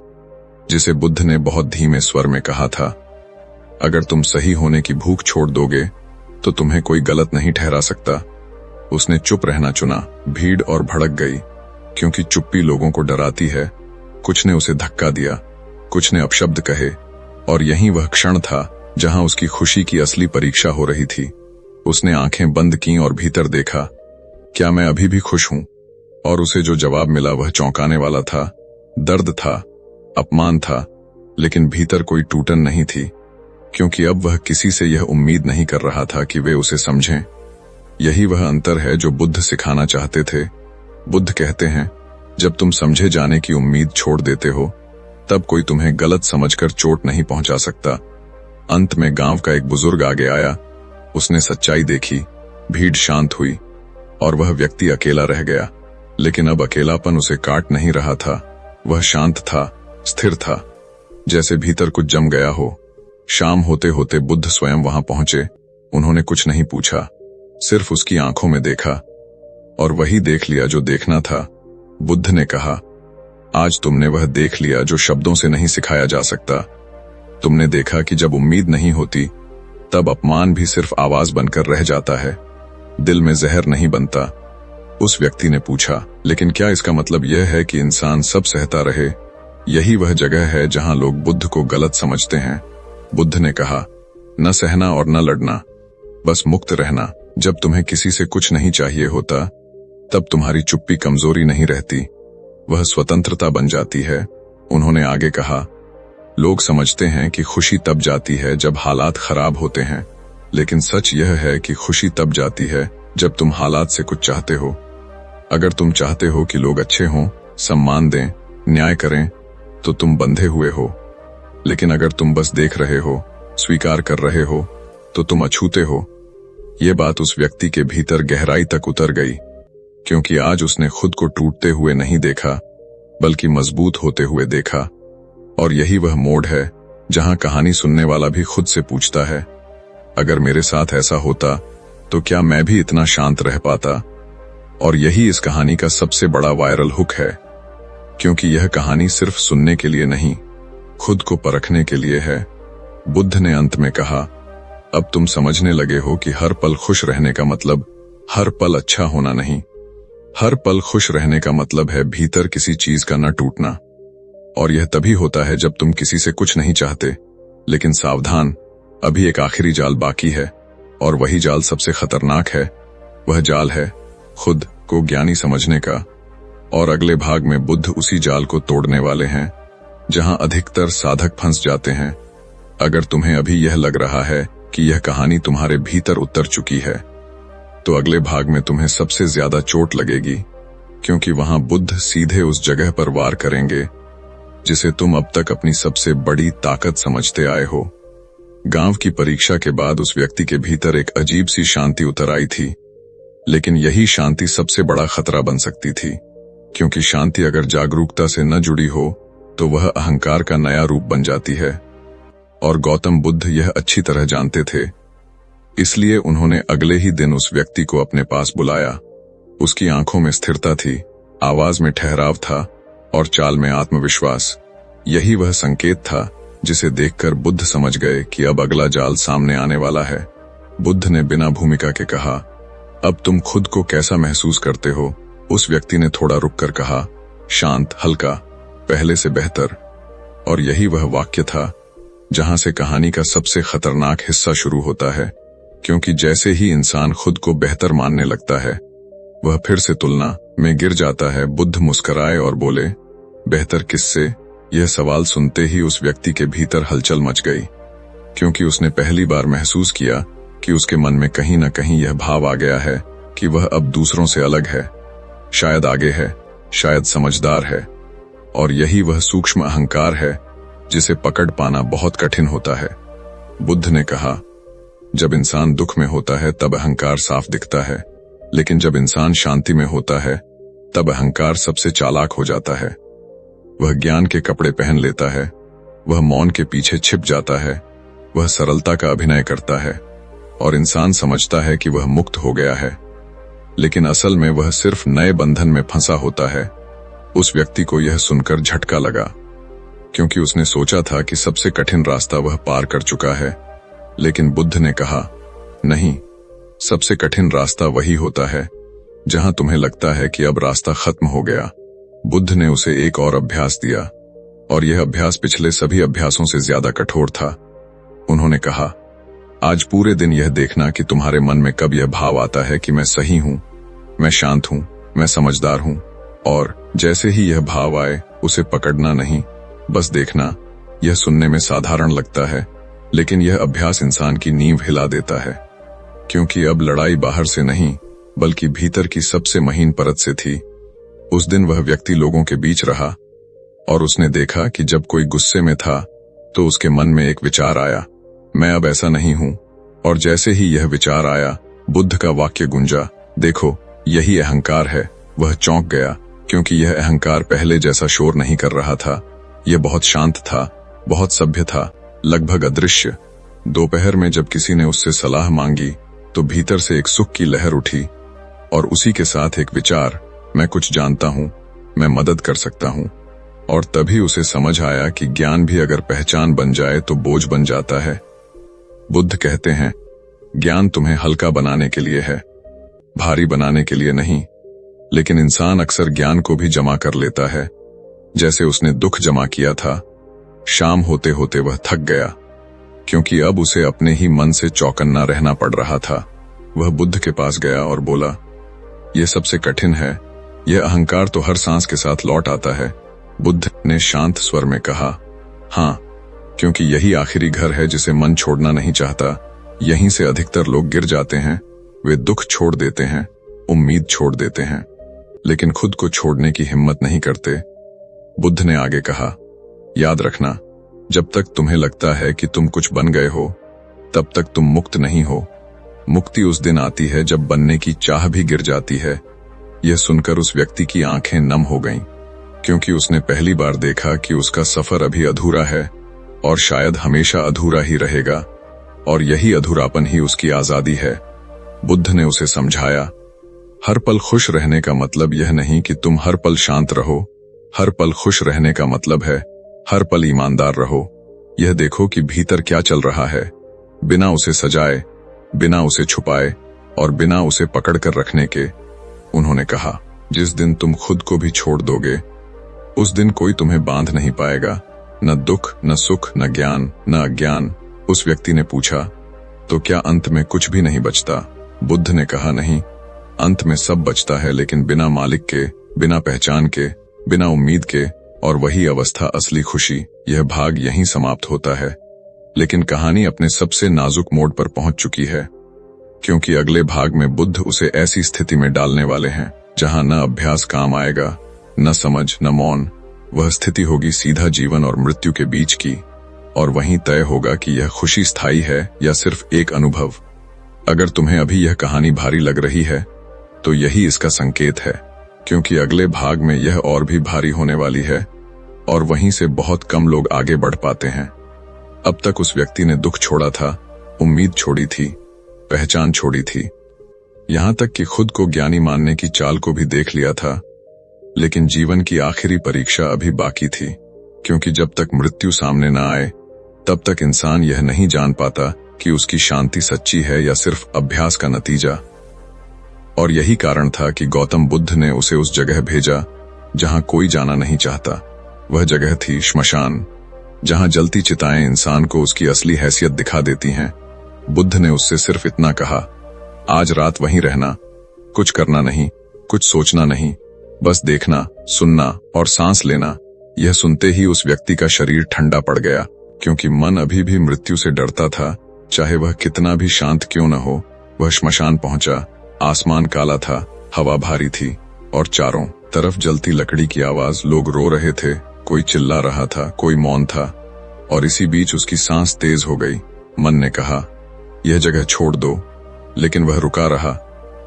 जिसे बुद्ध ने बहुत धीमे स्वर में कहा था, अगर तुम सही होने की भूख छोड़ दोगे तो तुम्हें कोई गलत नहीं ठहरा सकता। उसने चुप रहना चुना। भीड़ और भड़क गई, क्योंकि चुप्पी लोगों को डराती है। कुछ ने उसे धक्का दिया, कुछ ने अपशब्द कहे, और यही वह क्षण था जहां उसकी खुशी की असली परीक्षा हो रही थी। उसने आंखें बंद कीं और भीतर देखा, क्या मैं अभी भी खुश हूं? और उसे जो जवाब मिला वह चौंकाने वाला था। दर्द था, अपमान था, लेकिन भीतर कोई टूटन नहीं थी। क्योंकि अब वह किसी से यह उम्मीद नहीं कर रहा था कि वे उसे समझें। यही वह अंतर है जो बुद्ध सिखाना चाहते थे। बुद्ध कहते हैं, जब तुम समझे जाने की उम्मीद छोड़ देते हो, तब कोई तुम्हें गलत समझकर चोट नहीं पहुंचा सकता। अंत में गांव का एक बुजुर्ग आगे आया। उसने सच्चाई देखी, भीड़ शांत हुई और वह व्यक्ति अकेला रह गया। लेकिन अब अकेलापन उसे काट नहीं रहा था। वह शांत था, स्थिर था, जैसे भीतर कुछ जम गया हो। शाम होते होते बुद्ध स्वयं वहां पहुंचे। उन्होंने कुछ नहीं पूछा, सिर्फ उसकी आंखों में देखा और वही देख लिया जो देखना था। बुद्ध ने कहा, आज तुमने वह देख लिया जो शब्दों से नहीं सिखाया जा सकता। तुमने देखा कि जब उम्मीद नहीं होती, तब अपमान भी सिर्फ आवाज बनकर रह जाता है, दिल में जहर नहीं बनता। उस व्यक्ति ने पूछा, लेकिन क्या इसका मतलब यह है कि इंसान सब सहता रहे? यही वह जगह है जहां लोग बुद्ध को गलत समझते हैं। बुद्ध ने कहा, न सहना और न लड़ना, बस मुक्त रहना। जब तुम्हें किसी से कुछ नहीं चाहिए होता, तब तुम्हारी चुप्पी कमजोरी नहीं रहती, वह स्वतंत्रता बन जाती है। उन्होंने आगे कहा, लोग समझते हैं कि खुशी तब जाती है जब हालात खराब होते हैं, लेकिन सच यह है कि खुशी तब जाती है जब तुम हालात से कुछ चाहते हो। अगर तुम चाहते हो कि लोग अच्छे हों, सम्मान दें, न्याय करें, तो तुम बंधे हुए हो। लेकिन अगर तुम बस देख रहे हो, स्वीकार कर रहे हो, तो तुम अछूते हो। ये बात उस व्यक्ति के भीतर गहराई तक उतर गई, क्योंकि आज उसने खुद को टूटते हुए नहीं देखा, बल्कि मजबूत होते हुए देखा। और यही वह मोड़ है जहां कहानी सुनने वाला भी खुद से पूछता है, अगर मेरे साथ ऐसा होता तो क्या मैं भी इतना शांत रह पाता? और यही इस कहानी का सबसे बड़ा वायरल हुक है, क्योंकि यह कहानी सिर्फ सुनने के लिए नहीं, खुद को परखने के लिए है। बुद्ध ने अंत में कहा, अब तुम समझने लगे हो कि हर पल खुश रहने का मतलब हर पल अच्छा होना नहीं। हर पल खुश रहने का मतलब है भीतर किसी चीज का न टूटना। और यह तभी होता है जब तुम किसी से कुछ नहीं चाहते। लेकिन सावधान, अभी एक आखिरी जाल बाकी है, और वही जाल सबसे खतरनाक है। वह जाल है खुद को ज्ञानी समझने का। और अगले भाग में बुद्ध उसी जाल को तोड़ने वाले हैं जहां अधिकतर साधक फंस जाते हैं। अगर तुम्हें अभी यह लग रहा है कि यह कहानी तुम्हारे भीतर उतर चुकी है, तो अगले भाग में तुम्हें सबसे ज्यादा चोट लगेगी, क्योंकि वहां बुद्ध सीधे उस जगह पर वार करेंगे जिसे तुम अब तक अपनी सबसे बड़ी ताकत समझते आए हो। गांव की परीक्षा के बाद उस व्यक्ति के भीतर एक अजीब सी शांति उतर आई थी, लेकिन यही शांति सबसे बड़ा खतरा बन सकती थी, क्योंकि शांति अगर जागरूकता से न जुड़ी हो तो वह अहंकार का नया रूप बन जाती है। और गौतम बुद्ध यह अच्छी तरह जानते थे, इसलिए उन्होंने अगले ही दिन उस व्यक्ति को अपने पास बुलाया। उसकी आंखों में स्थिरता थी, आवाज में ठहराव था और चाल में आत्मविश्वास। यही वह संकेत था जिसे देखकर बुद्ध समझ गए कि अब अगला जाल सामने आने वाला है। बुद्ध ने बिना भूमिका के कहा, अब तुम खुद को कैसा महसूस करते हो? उस व्यक्ति ने थोड़ा रुककर कहा, शांत, हल्का, पहले से बेहतर। और यही वह वाक्य था जहां से कहानी का सबसे खतरनाक हिस्सा शुरू होता है, क्योंकि जैसे ही इंसान खुद को बेहतर मानने लगता है, वह फिर से तुलना में गिर जाता है। बुद्ध मुस्कुराए और बोले, बेहतर किससे? यह सवाल सुनते ही उस व्यक्ति के भीतर हलचल मच गई, क्योंकि उसने पहली बार महसूस किया कि उसके मन में कहीं न कहीं यह भाव आ गया है कि वह अब दूसरों से अलग है, शायद आगे है, शायद समझदार है। और यही वह सूक्ष्म अहंकार है जिसे पकड़ पाना बहुत कठिन होता है। बुद्ध ने कहा, जब इंसान दुख में होता है तब अहंकार साफ दिखता है, लेकिन जब इंसान शांति में होता है तब अहंकार सबसे चालाक हो जाता है। वह ज्ञान के कपड़े पहन लेता है, वह मौन के पीछे छिप जाता है, वह सरलता का अभिनय करता है और इंसान समझता है कि वह मुक्त हो गया है, लेकिन असल में वह सिर्फ नए बंधन में फंसा होता है। उस व्यक्ति को यह सुनकर झटका लगा, क्योंकि उसने सोचा था कि सबसे कठिन रास्ता वह पार कर चुका है। लेकिन बुद्ध ने कहा, नहीं, सबसे कठिन रास्ता वही होता है जहां तुम्हें लगता है कि अब रास्ता खत्म हो गया। बुद्ध ने उसे एक और अभ्यास दिया, और यह अभ्यास पिछले सभी अभ्यासों से ज्यादा कठोर था। उन्होंने कहा, आज पूरे दिन यह देखना कि तुम्हारे मन में कब यह भाव आता है कि मैं सही हूं, मैं शांत हूं, मैं समझदार हूं। और जैसे ही यह भाव आए, उसे पकड़ना नहीं, बस देखना। यह सुनने में साधारण लगता है, लेकिन यह अभ्यास इंसान की नींव हिला देता है, क्योंकि अब लड़ाई बाहर से नहीं बल्कि भीतर की सबसे महीन परत से थी। उस दिन वह व्यक्ति लोगों के बीच रहा और उसने देखा कि जब कोई गुस्से में था तो उसके मन में एक विचार आया, मैं अब ऐसा नहीं हूं। और जैसे ही यह विचार आया, बुद्ध का वाक्य गूंजा, देखो यही अहंकार है। वह चौंक गया, क्योंकि यह अहंकार पहले जैसा शोर नहीं कर रहा था। यह बहुत शांत था, बहुत सभ्य था, लगभग अदृश्य। दोपहर में जब किसी ने उससे सलाह मांगी तो भीतर से एक सुख की लहर उठी और उसी के साथ एक विचार, मैं कुछ जानता हूं, मैं मदद कर सकता हूं। और तभी उसे समझ आया कि ज्ञान भी अगर पहचान बन जाए तो बोझ बन जाता है। बुद्ध कहते हैं, ज्ञान तुम्हें हल्का बनाने के लिए है, भारी बनाने के लिए नहीं। लेकिन इंसान अक्सर ज्ञान को भी जमा कर लेता है, जैसे उसने दुख जमा किया था। शाम होते होते वह थक गया, क्योंकि अब उसे अपने ही मन से चौकन्ना रहना पड़ रहा था। वह बुद्ध के पास गया और बोला, यह सबसे कठिन है, यह अहंकार तो हर सांस के साथ लौट आता है। बुद्ध ने शांत स्वर में कहा, हाँ, क्योंकि यही आखिरी घर है जिसे मन छोड़ना नहीं चाहता। यहीं से अधिकतर लोग गिर जाते हैं। वे दुख छोड़ देते हैं, उम्मीद छोड़ देते हैं, लेकिन खुद को छोड़ने की हिम्मत नहीं करते। बुद्ध ने आगे कहा, याद रखना, जब तक तुम्हें लगता है कि तुम कुछ बन गए हो, तब तक तुम मुक्त नहीं हो। मुक्ति उस दिन आती है जब बनने की चाह भी गिर जाती है। यह सुनकर उस व्यक्ति की आंखें नम हो गईं, क्योंकि उसने पहली बार देखा कि उसका सफर अभी अधूरा है और शायद हमेशा अधूरा ही रहेगा, और यही अधूरापन ही उसकी आजादी है। बुद्ध ने उसे समझाया, हर पल खुश रहने का मतलब यह नहीं कि तुम हर पल शांत रहो। हर पल खुश रहने का मतलब है हर पल ईमानदार रहो। यह देखो कि भीतर क्या चल रहा है, बिना उसे सजाए, बिना उसे छुपाए और बिना उसे पकड़ कर रखने के। उन्होंने कहा, जिस दिन तुम खुद को भी छोड़ दोगे, उस दिन कोई तुम्हें बांध नहीं पाएगा, न दुख, न सुख, न ज्ञान, न अज्ञान। उस व्यक्ति ने पूछा, तो क्या अंत में कुछ भी नहीं बचता? बुद्ध ने कहा, नहीं, अंत में सब बचता है, लेकिन बिना मालिक के, बिना पहचान के, बिना उम्मीद के। और वही अवस्था असली खुशी। यह भाग यहीं समाप्त होता है, लेकिन कहानी अपने सबसे नाजुक मोड़ पर पहुंच चुकी है, क्योंकि अगले भाग में बुद्ध उसे ऐसी स्थिति में डालने वाले हैं जहां न अभ्यास काम आएगा, न समझ, न मौन। वह स्थिति होगी सीधा जीवन और मृत्यु के बीच की, और वहीं तय होगा कि यह खुशी स्थायी है या सिर्फ एक अनुभव। अगर तुम्हें अभी यह कहानी भारी लग रही है तो यही इसका संकेत है, क्योंकि अगले भाग में यह और भी भारी होने वाली है, और वहीं से बहुत कम लोग आगे बढ़ पाते हैं। अब तक उस व्यक्ति ने दुख छोड़ा था, उम्मीद छोड़ी थी, पहचान छोड़ी थी, यहां तक कि खुद को ज्ञानी मानने की चाल को भी देख लिया था। लेकिन जीवन की आखिरी परीक्षा अभी बाकी थी, क्योंकि जब तक मृत्यु सामने न आए तब तक इंसान यह नहीं जान पाता कि उसकी शांति सच्ची है या सिर्फ अभ्यास का नतीजा। और यही कारण था कि गौतम बुद्ध ने उसे उस जगह भेजा जहां कोई जाना नहीं चाहता। वह जगह थी श्मशान, जहां जलती चिताएं इंसान को उसकी असली हैसियत दिखा देती हैं। बुद्ध ने उससे सिर्फ इतना कहा, आज रात वहीं रहना, कुछ करना नहीं, कुछ सोचना नहीं, बस देखना, सुनना और सांस लेना। यह सुनते ही उस व्यक्ति का शरीर ठंडा पड़ गया, क्योंकि मन अभी भी मृत्यु से डरता था, चाहे वह कितना भी शांत क्यों न हो। वह श्मशान पहुंचा। आसमान काला था, हवा भारी थी, और चारों तरफ जलती लकड़ी की आवाज। लोग रो रहे थे, कोई चिल्ला रहा था, कोई मौन था, और इसी बीच उसकी सांस तेज हो गई। मन ने कहा, यह जगह छोड़ दो, लेकिन वह रुका रहा,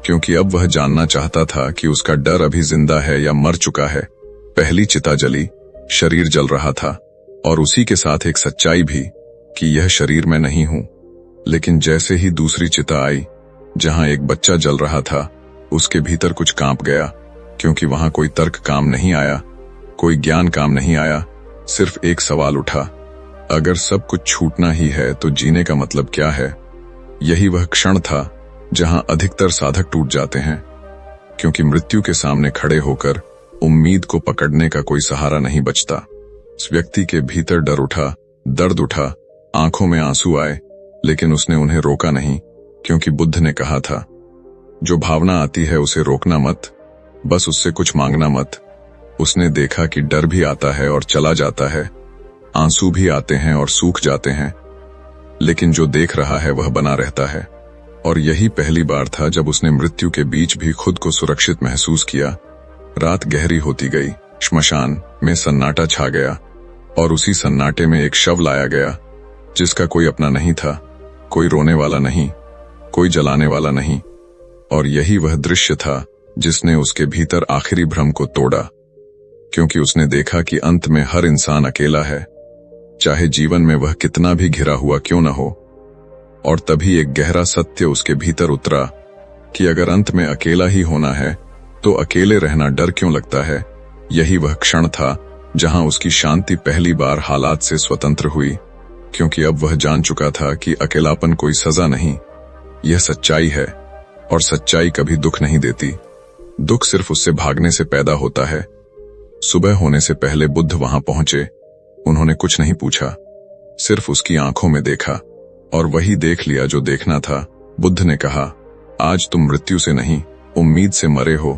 क्योंकि अब वह जानना चाहता था कि उसका डर अभी जिंदा है या मर चुका है। पहली चिता जली, शरीर जल रहा था, और उसी के साथ एक सच्चाई भी कि यह शरीर मैं नहीं हूं। लेकिन जैसे ही दूसरी चिता आई, जहां एक बच्चा जल रहा था, उसके भीतर कुछ कांप गया, क्योंकि वहां कोई तर्क काम नहीं आया, कोई ज्ञान काम नहीं आया। सिर्फ एक सवाल उठा, अगर सब कुछ छूटना ही है तो जीने का मतलब क्या है? यही वह क्षण था जहां अधिकतर साधक टूट जाते हैं, क्योंकि मृत्यु के सामने खड़े होकर उम्मीद को पकड़ने का कोई सहारा नहीं बचता। उस व्यक्ति के भीतर डर उठा, दर्द उठा, आंखों में आंसू आए, लेकिन उसने उन्हें रोका नहीं, क्योंकि बुद्ध ने कहा था, जो भावना आती है उसे रोकना मत, बस उससे कुछ मांगना मत। उसने देखा कि डर भी आता है और चला जाता है, आंसू भी आते हैं और सूख जाते हैं, लेकिन जो देख रहा है वह बना रहता है। और यही पहली बार था जब उसने मृत्यु के बीच भी खुद को सुरक्षित महसूस किया। रात गहरी होती गई, श्मशान में सन्नाटा छा गया और उसी सन्नाटे में एक शव लाया गया जिसका कोई अपना नहीं था, कोई रोने वाला नहीं, कोई जलाने वाला नहीं। और यही वह दृश्य था जिसने उसके भीतर आखिरी भ्रम को तोड़ा, क्योंकि उसने देखा कि अंत में हर इंसान अकेला है, चाहे जीवन में वह कितना भी घिरा हुआ क्यों न हो। और तभी एक गहरा सत्य उसके भीतर उतरा कि अगर अंत में अकेला ही होना है तो अकेले रहना डर क्यों लगता है। यही वह क्षण था जहां उसकी शांति पहली बार हालात से स्वतंत्र हुई, क्योंकि अब वह जान चुका था कि अकेलापन कोई सजा नहीं, यह सच्चाई है। और सच्चाई कभी दुख नहीं देती, दुख सिर्फ उससे भागने से पैदा होता है। सुबह होने से पहले बुद्ध वहां पहुंचे। उन्होंने कुछ नहीं पूछा, सिर्फ उसकी आंखों में देखा और वही देख लिया जो देखना था। बुद्ध ने कहा, आज तुम मृत्यु से नहीं, उम्मीद से मरे हो,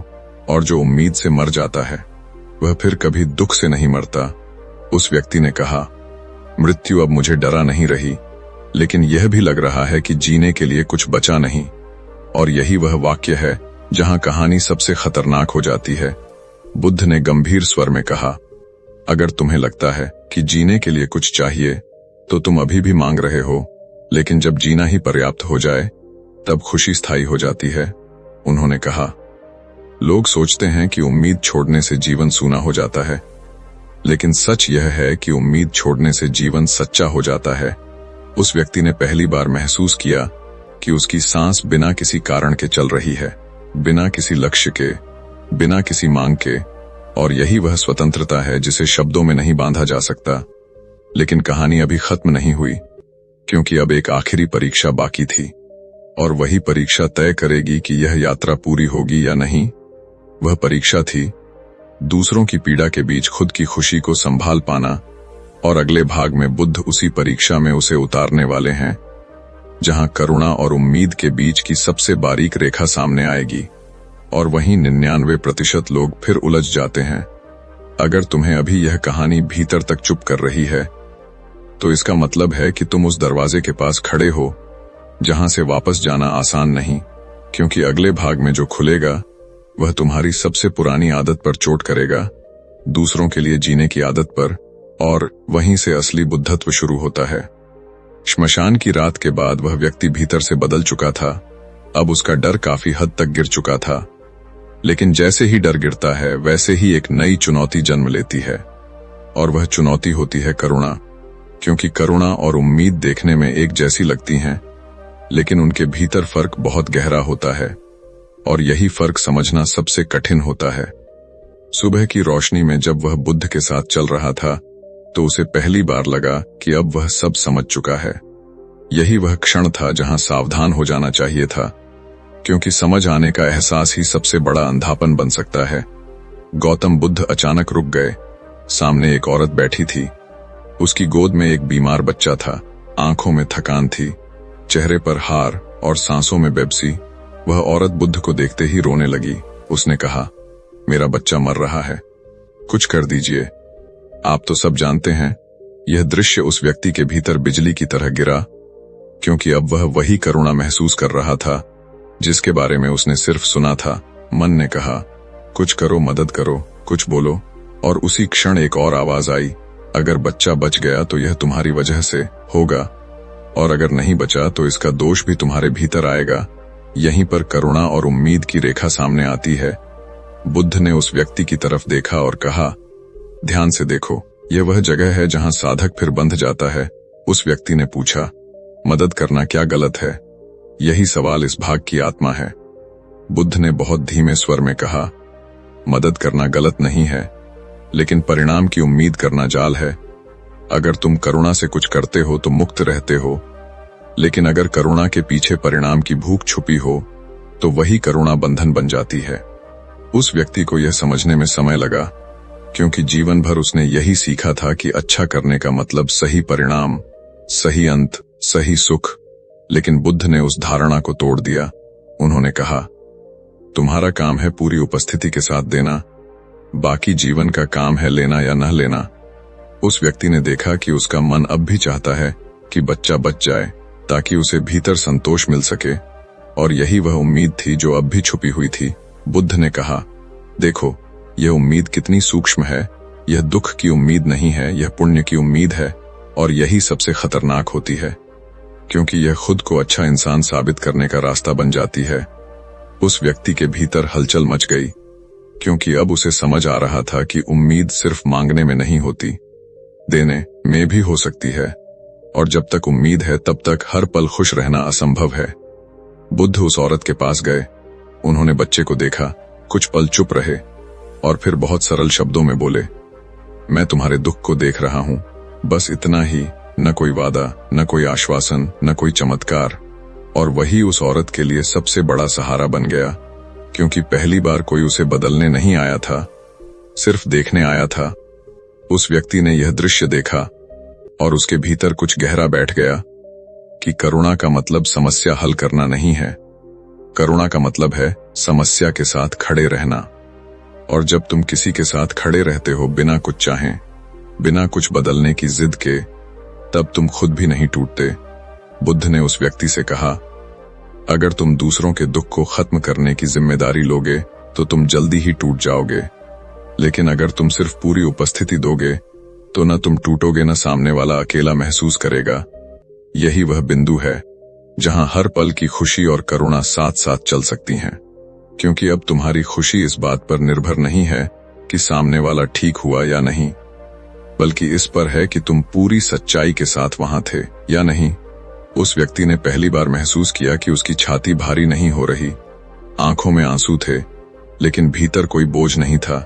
और जो उम्मीद से मर जाता है वह फिर कभी दुख से नहीं मरता। उस व्यक्ति ने कहा, मृत्यु अब मुझे डरा नहीं रही, लेकिन यह भी लग रहा है कि जीने के लिए कुछ बचा नहीं। और यही वह वाक्य है जहां कहानी सबसे खतरनाक हो जाती है। बुद्ध ने गंभीर स्वर में कहा, अगर तुम्हें लगता है कि जीने के लिए कुछ चाहिए तो तुम अभी भी मांग रहे हो, लेकिन जब जीना ही पर्याप्त हो जाए तब खुशी स्थायी हो जाती है। उन्होंने कहा, लोग सोचते हैं कि उम्मीद छोड़ने से जीवन सूना हो जाता है, लेकिन सच यह है कि उम्मीद छोड़ने से जीवन सच्चा हो जाता है। उस व्यक्ति ने पहली बार महसूस किया कि उसकी सांस बिना किसी कारण के चल रही है, बिना किसी लक्ष्य के, बिना किसी मांग के। और यही वह स्वतंत्रता है जिसे शब्दों में नहीं बांधा जा सकता। लेकिन कहानी अभी खत्म नहीं हुई, क्योंकि अब एक आखिरी परीक्षा बाकी थी, और वही परीक्षा तय करेगी कि यह यात्रा पूरी होगी या नहीं। वह परीक्षा थी दूसरों की पीड़ा के बीच खुद की खुशी को संभाल पाना। और अगले भाग में बुद्ध उसी परीक्षा में उसे उतारने वाले हैं, जहां करुणा और उम्मीद के बीच की सबसे बारीक रेखा सामने आएगी, और वहीं 99% लोग फिर उलझ जाते हैं। अगर तुम्हें अभी यह कहानी भीतर तक चुप कर रही है, तो इसका मतलब है कि तुम उस दरवाजे के पास खड़े हो जहां से वापस जाना आसान नहीं, क्योंकि अगले भाग में जो खुलेगा वह तुम्हारी सबसे पुरानी आदत पर चोट करेगा, दूसरों के लिए जीने की आदत पर। और वहीं से असली बुद्धत्व शुरू होता है। श्मशान की रात के बाद वह व्यक्ति भीतर से बदल चुका था। अब उसका डर काफी हद तक गिर चुका था, लेकिन जैसे ही डर गिरता है वैसे ही एक नई चुनौती जन्म लेती है, और वह चुनौती होती है करुणा। क्योंकि करुणा और उम्मीद देखने में एक जैसी लगती हैं, लेकिन उनके भीतर फर्क बहुत गहरा होता है, और यही फर्क समझना सबसे कठिन होता है। सुबह की रोशनी में जब वह बुद्ध के साथ चल रहा था तो उसे पहली बार लगा कि अब वह सब समझ चुका है। यही वह क्षण था जहां सावधान हो जाना चाहिए था, क्योंकि समझ आने का एहसास ही सबसे बड़ा अंधापन बन सकता है। गौतम बुद्ध अचानक रुक गए। सामने एक औरत बैठी थी। उसकी गोद में एक बीमार बच्चा था। आंखों में थकान थी, चेहरे पर हार और सांसों में बेबसी। वह औरत बुद्ध को देखते ही रोने लगी। उसने कहा, मेरा बच्चा मर रहा है, कुछ कर दीजिए। आप तो सब जानते हैं। यह दृश्य उस व्यक्ति के भीतर बिजली की तरह गिरा, क्योंकि अब वह वही करुणा महसूस कर रहा था जिसके बारे में उसने सिर्फ सुना था। मन ने कहा, कुछ करो, मदद करो, कुछ बोलो। और उसी क्षण एक और आवाज आई, अगर बच्चा बच गया तो यह तुम्हारी वजह से होगा, और अगर नहीं बचा तो इसका दोष भी तुम्हारे भीतर आएगा। यहीं पर करुणा और उम्मीद की रेखा सामने आती है। बुद्ध ने उस व्यक्ति की तरफ देखा और कहा, ध्यान से देखो, यह वह जगह है जहां साधक फिर बंध जाता है। उस व्यक्ति ने पूछा, मदद करना क्या गलत है? यही सवाल इस भाग की आत्मा है। बुद्ध ने बहुत धीमे स्वर में कहा, मदद करना गलत नहीं है, लेकिन परिणाम की उम्मीद करना जाल है। अगर तुम करुणा से कुछ करते हो तो मुक्त रहते हो, लेकिन अगर करुणा के पीछे परिणाम की भूख छुपी हो तो वही करुणा बंधन बन जाती है। उस व्यक्ति को यह समझने में समय लगा, क्योंकि जीवन भर उसने यही सीखा था कि अच्छा करने का मतलब सही परिणाम, सही अंत, सही सुख। लेकिन बुद्ध ने उस धारणा को तोड़ दिया। उन्होंने कहा, तुम्हारा काम है पूरी उपस्थिति के साथ देना, बाकी जीवन का काम है लेना या न लेना। उस व्यक्ति ने देखा कि उसका मन अब भी चाहता है कि बच्चा बच जाए, ताकि उसे भीतर संतोष मिल सके, और यही वह उम्मीद थी जो अब भी छुपी हुई थी। बुद्ध ने कहा, देखो, यह उम्मीद कितनी सूक्ष्म है। यह दुख की उम्मीद नहीं है, यह पुण्य की उम्मीद है, और यही सबसे खतरनाक होती है, क्योंकि यह खुद को अच्छा इंसान साबित करने का रास्ता बन जाती है। उस व्यक्ति के भीतर हलचल मच गई, क्योंकि अब उसे समझ आ रहा था कि उम्मीद सिर्फ मांगने में नहीं होती, देने में भी हो सकती है, और जब तक उम्मीद है तब तक हर पल खुश रहना असंभव है। बुद्ध उस औरत के पास गए। उन्होंने बच्चे को देखा, कुछ पल चुप रहे, और फिर बहुत सरल शब्दों में बोले, मैं तुम्हारे दुख को देख रहा हूं, बस इतना ही। न कोई वादा, न कोई आश्वासन, न कोई चमत्कार। और वही उस औरत के लिए सबसे बड़ा सहारा बन गया, क्योंकि पहली बार कोई उसे बदलने नहीं आया था, सिर्फ देखने आया था। उस व्यक्ति ने यह दृश्य देखा, और उसके भीतर कुछ गहरा बैठ गया कि करुणा का मतलब समस्या हल करना नहीं है। करुणा का मतलब है समस्या के साथ खड़े रहना। और जब तुम किसी के साथ खड़े रहते हो बिना कुछ चाहें, बिना कुछ बदलने की जिद के, तब तुम खुद भी नहीं टूटते। बुद्ध ने उस व्यक्ति से कहा, अगर तुम दूसरों के दुख को खत्म करने की जिम्मेदारी लोगे तो तुम जल्दी ही टूट जाओगे, लेकिन अगर तुम सिर्फ पूरी उपस्थिति दोगे तो न तुम टूटोगे, न सामने वाला अकेला महसूस करेगा। यही वह बिंदु है जहां हर पल की खुशी और करुणा साथ साथ चल सकती हैं, क्योंकि अब तुम्हारी खुशी इस बात पर निर्भर नहीं है कि सामने वाला ठीक हुआ या नहीं, बल्कि इस पर है कि तुम पूरी सच्चाई के साथ वहां थे या नहीं। उस व्यक्ति ने पहली बार महसूस किया कि उसकी छाती भारी नहीं हो रही, आंखों में आंसू थे, लेकिन भीतर कोई बोझ नहीं था।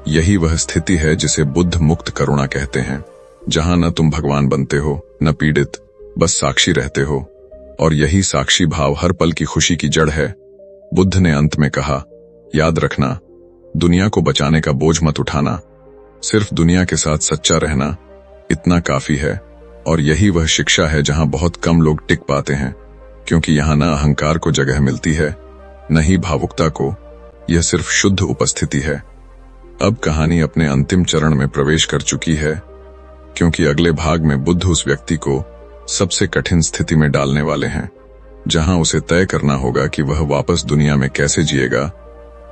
यही वह स्थिति है जिसे बुद्ध मुक्त करुणा कहते हैं, जहां न तुम भगवान बनते हो, न पीड़ित, बस साक्षी रहते हो, और यही साक्षी भाव हर पल की खुशी की जड़ है। बुद्ध ने अंत में कहा, याद रखना, दुनिया को बचाने का बोझ मत उठाना, सिर्फ दुनिया के साथ सच्चा रहना, इतना काफी है। और यही वह शिक्षा है जहां बहुत कम लोग टिक पाते हैं, क्योंकि यहां न अहंकार को जगह मिलती है, न ही भावुकता को, यह सिर्फ शुद्ध उपस्थिति है। अब कहानी अपने अंतिम चरण में प्रवेश कर चुकी है, क्योंकि अगले भाग में बुद्ध उस व्यक्ति को सबसे कठिन स्थिति में डालने वाले हैं, जहां उसे तय करना होगा कि वह वापस दुनिया में कैसे जिएगा,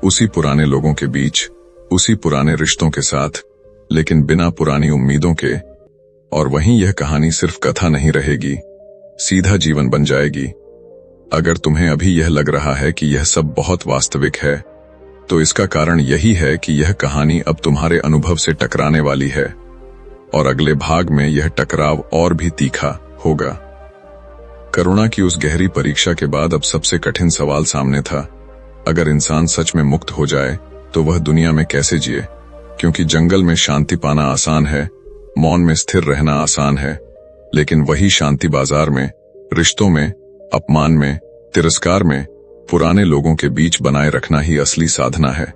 उसी पुराने लोगों के बीच, उसी पुराने रिश्तों के साथ, लेकिन बिना पुरानी उम्मीदों के। और वहीं यह कहानी सिर्फ कथा नहीं रहेगी, सीधा जीवन बन जाएगी। अगर तुम्हें अभी यह लग रहा है कि यह सब बहुत वास्तविक है, तो इसका कारण यही है कि यह कहानी अब तुम्हारे अनुभव से टकराने वाली है, और अगले भाग में यह टकराव और भी तीखा होगा। करुणा की उस गहरी परीक्षा के बाद अब सबसे कठिन सवाल सामने था, अगर इंसान सच में मुक्त हो जाए तो वह दुनिया में कैसे जिए, क्योंकि जंगल में शांति पाना आसान है, मौन में स्थिर रहना आसान है, लेकिन वही शांति बाजार में, रिश्तों में, अपमान में, तिरस्कार में, पुराने लोगों के बीच बनाए रखना ही असली साधना है।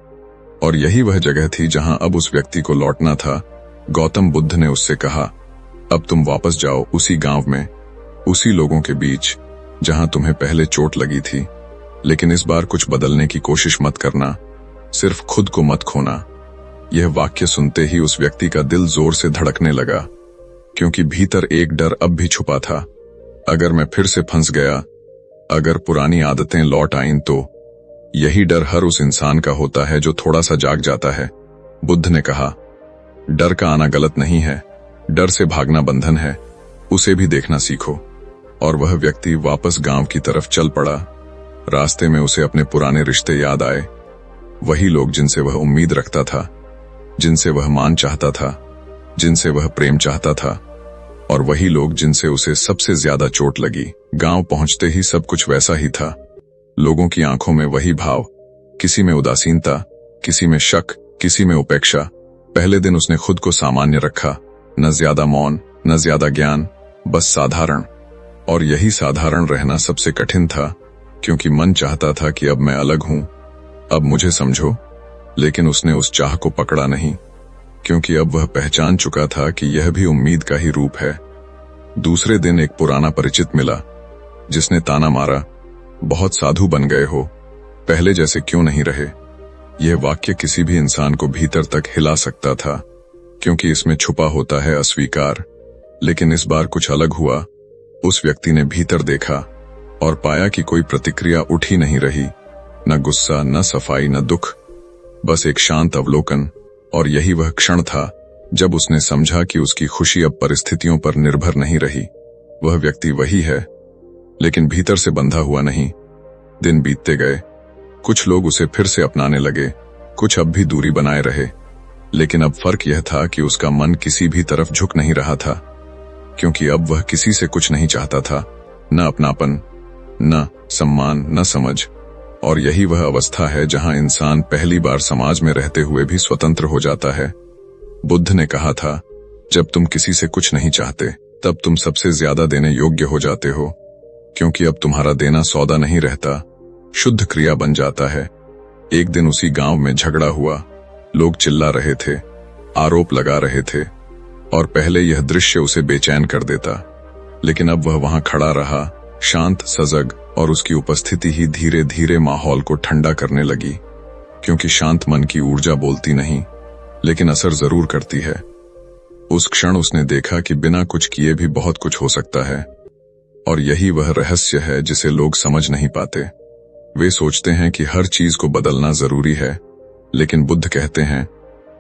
और यही वह जगह थी जहां अब उस व्यक्ति को लौटना था। गौतम बुद्ध ने उससे कहा, अब तुम वापस जाओ उसी गांव में, उसी लोगों के बीच जहां तुम्हें पहले चोट लगी थी, लेकिन इस बार कुछ बदलने की कोशिश मत करना, सिर्फ खुद को मत खोना। यह वाक्य सुनते ही उस व्यक्ति का दिल जोर से धड़कने लगा, क्योंकि भीतर एक डर अब भी छुपा था, अगर मैं फिर से फंस गया, अगर पुरानी आदतें लौट आईं तो। यही डर हर उस इंसान का होता है जो थोड़ा सा जाग जाता है। बुद्ध ने कहा, डर का आना गलत नहीं है, डर से भागना बंधन है, उसे भी देखना सीखो। और वह व्यक्ति वापस गांव की तरफ चल पड़ा। रास्ते में उसे अपने पुराने रिश्ते याद आए, वही लोग जिनसे वह उम्मीद रखता था, जिनसे वह मान चाहता था, जिनसे वह प्रेम चाहता था, और वही लोग जिनसे उसे सबसे ज्यादा चोट लगी। गांव पहुंचते ही सब कुछ वैसा ही था, लोगों की आंखों में वही भाव, किसी में उदासीनता, किसी में शक, किसी में उपेक्षा। पहले दिन उसने खुद को सामान्य रखा, न ज्यादा मौन, न ज्यादा ज्ञान, बस साधारण। और यही साधारण रहना सबसे कठिन था, क्योंकि मन चाहता था कि अब मैं अलग हूं, अब मुझे समझो, लेकिन उसने उस चाह को पकड़ा नहीं, क्योंकि अब वह पहचान चुका था कि यह भी उम्मीद का ही रूप है। दूसरे दिन एक पुराना परिचित मिला, जिसने ताना मारा, बहुत साधु बन गए हो, पहले जैसे क्यों नहीं रहे। यह वाक्य किसी भी इंसान को भीतर तक हिला सकता था, क्योंकि इसमें छुपा होता है अस्वीकार। लेकिन इस बार कुछ अलग हुआ। उस व्यक्ति ने भीतर देखा और पाया कि कोई प्रतिक्रिया उठ ही नहीं रही, न गुस्सा, न सफाई, न दुख, बस एक शांत अवलोकन। और यही वह क्षण था जब उसने समझा कि उसकी खुशी अब परिस्थितियों पर निर्भर नहीं रही। वह व्यक्ति वही है, लेकिन भीतर से बंधा हुआ नहीं। दिन बीतते गए, कुछ लोग उसे फिर से अपनाने लगे, कुछ अब भी दूरी बनाए रहे, लेकिन अब फर्क यह था कि उसका मन किसी भी तरफ झुक नहीं रहा था, क्योंकि अब वह किसी से कुछ नहीं चाहता था, न अपनापन, न सम्मान, न समझ। और यही वह अवस्था है जहां इंसान पहली बार समाज में रहते हुए भी स्वतंत्र हो जाता है। बुद्ध ने कहा था, जब तुम किसी से कुछ नहीं चाहते, तब तुम सबसे ज्यादा देने योग्य हो जाते हो, क्योंकि अब तुम्हारा देना सौदा नहीं रहता, शुद्ध क्रिया बन जाता है। एक दिन उसी गांव में झगड़ा हुआ, लोग चिल्ला रहे थे, आरोप लगा रहे थे, और पहले यह दृश्य उसे बेचैन कर देता, लेकिन अब वह वहां खड़ा रहा, शांत, सजग, और उसकी उपस्थिति ही धीरे धीरे माहौल को ठंडा करने लगी, क्योंकि शांत मन की ऊर्जा बोलती नहीं, लेकिन असर जरूर करती है। उस क्षण उसने देखा कि बिना कुछ किए भी बहुत कुछ हो सकता है, और यही वह रहस्य है जिसे लोग समझ नहीं पाते। वे सोचते हैं कि हर चीज को बदलना जरूरी है, लेकिन बुद्ध कहते हैं,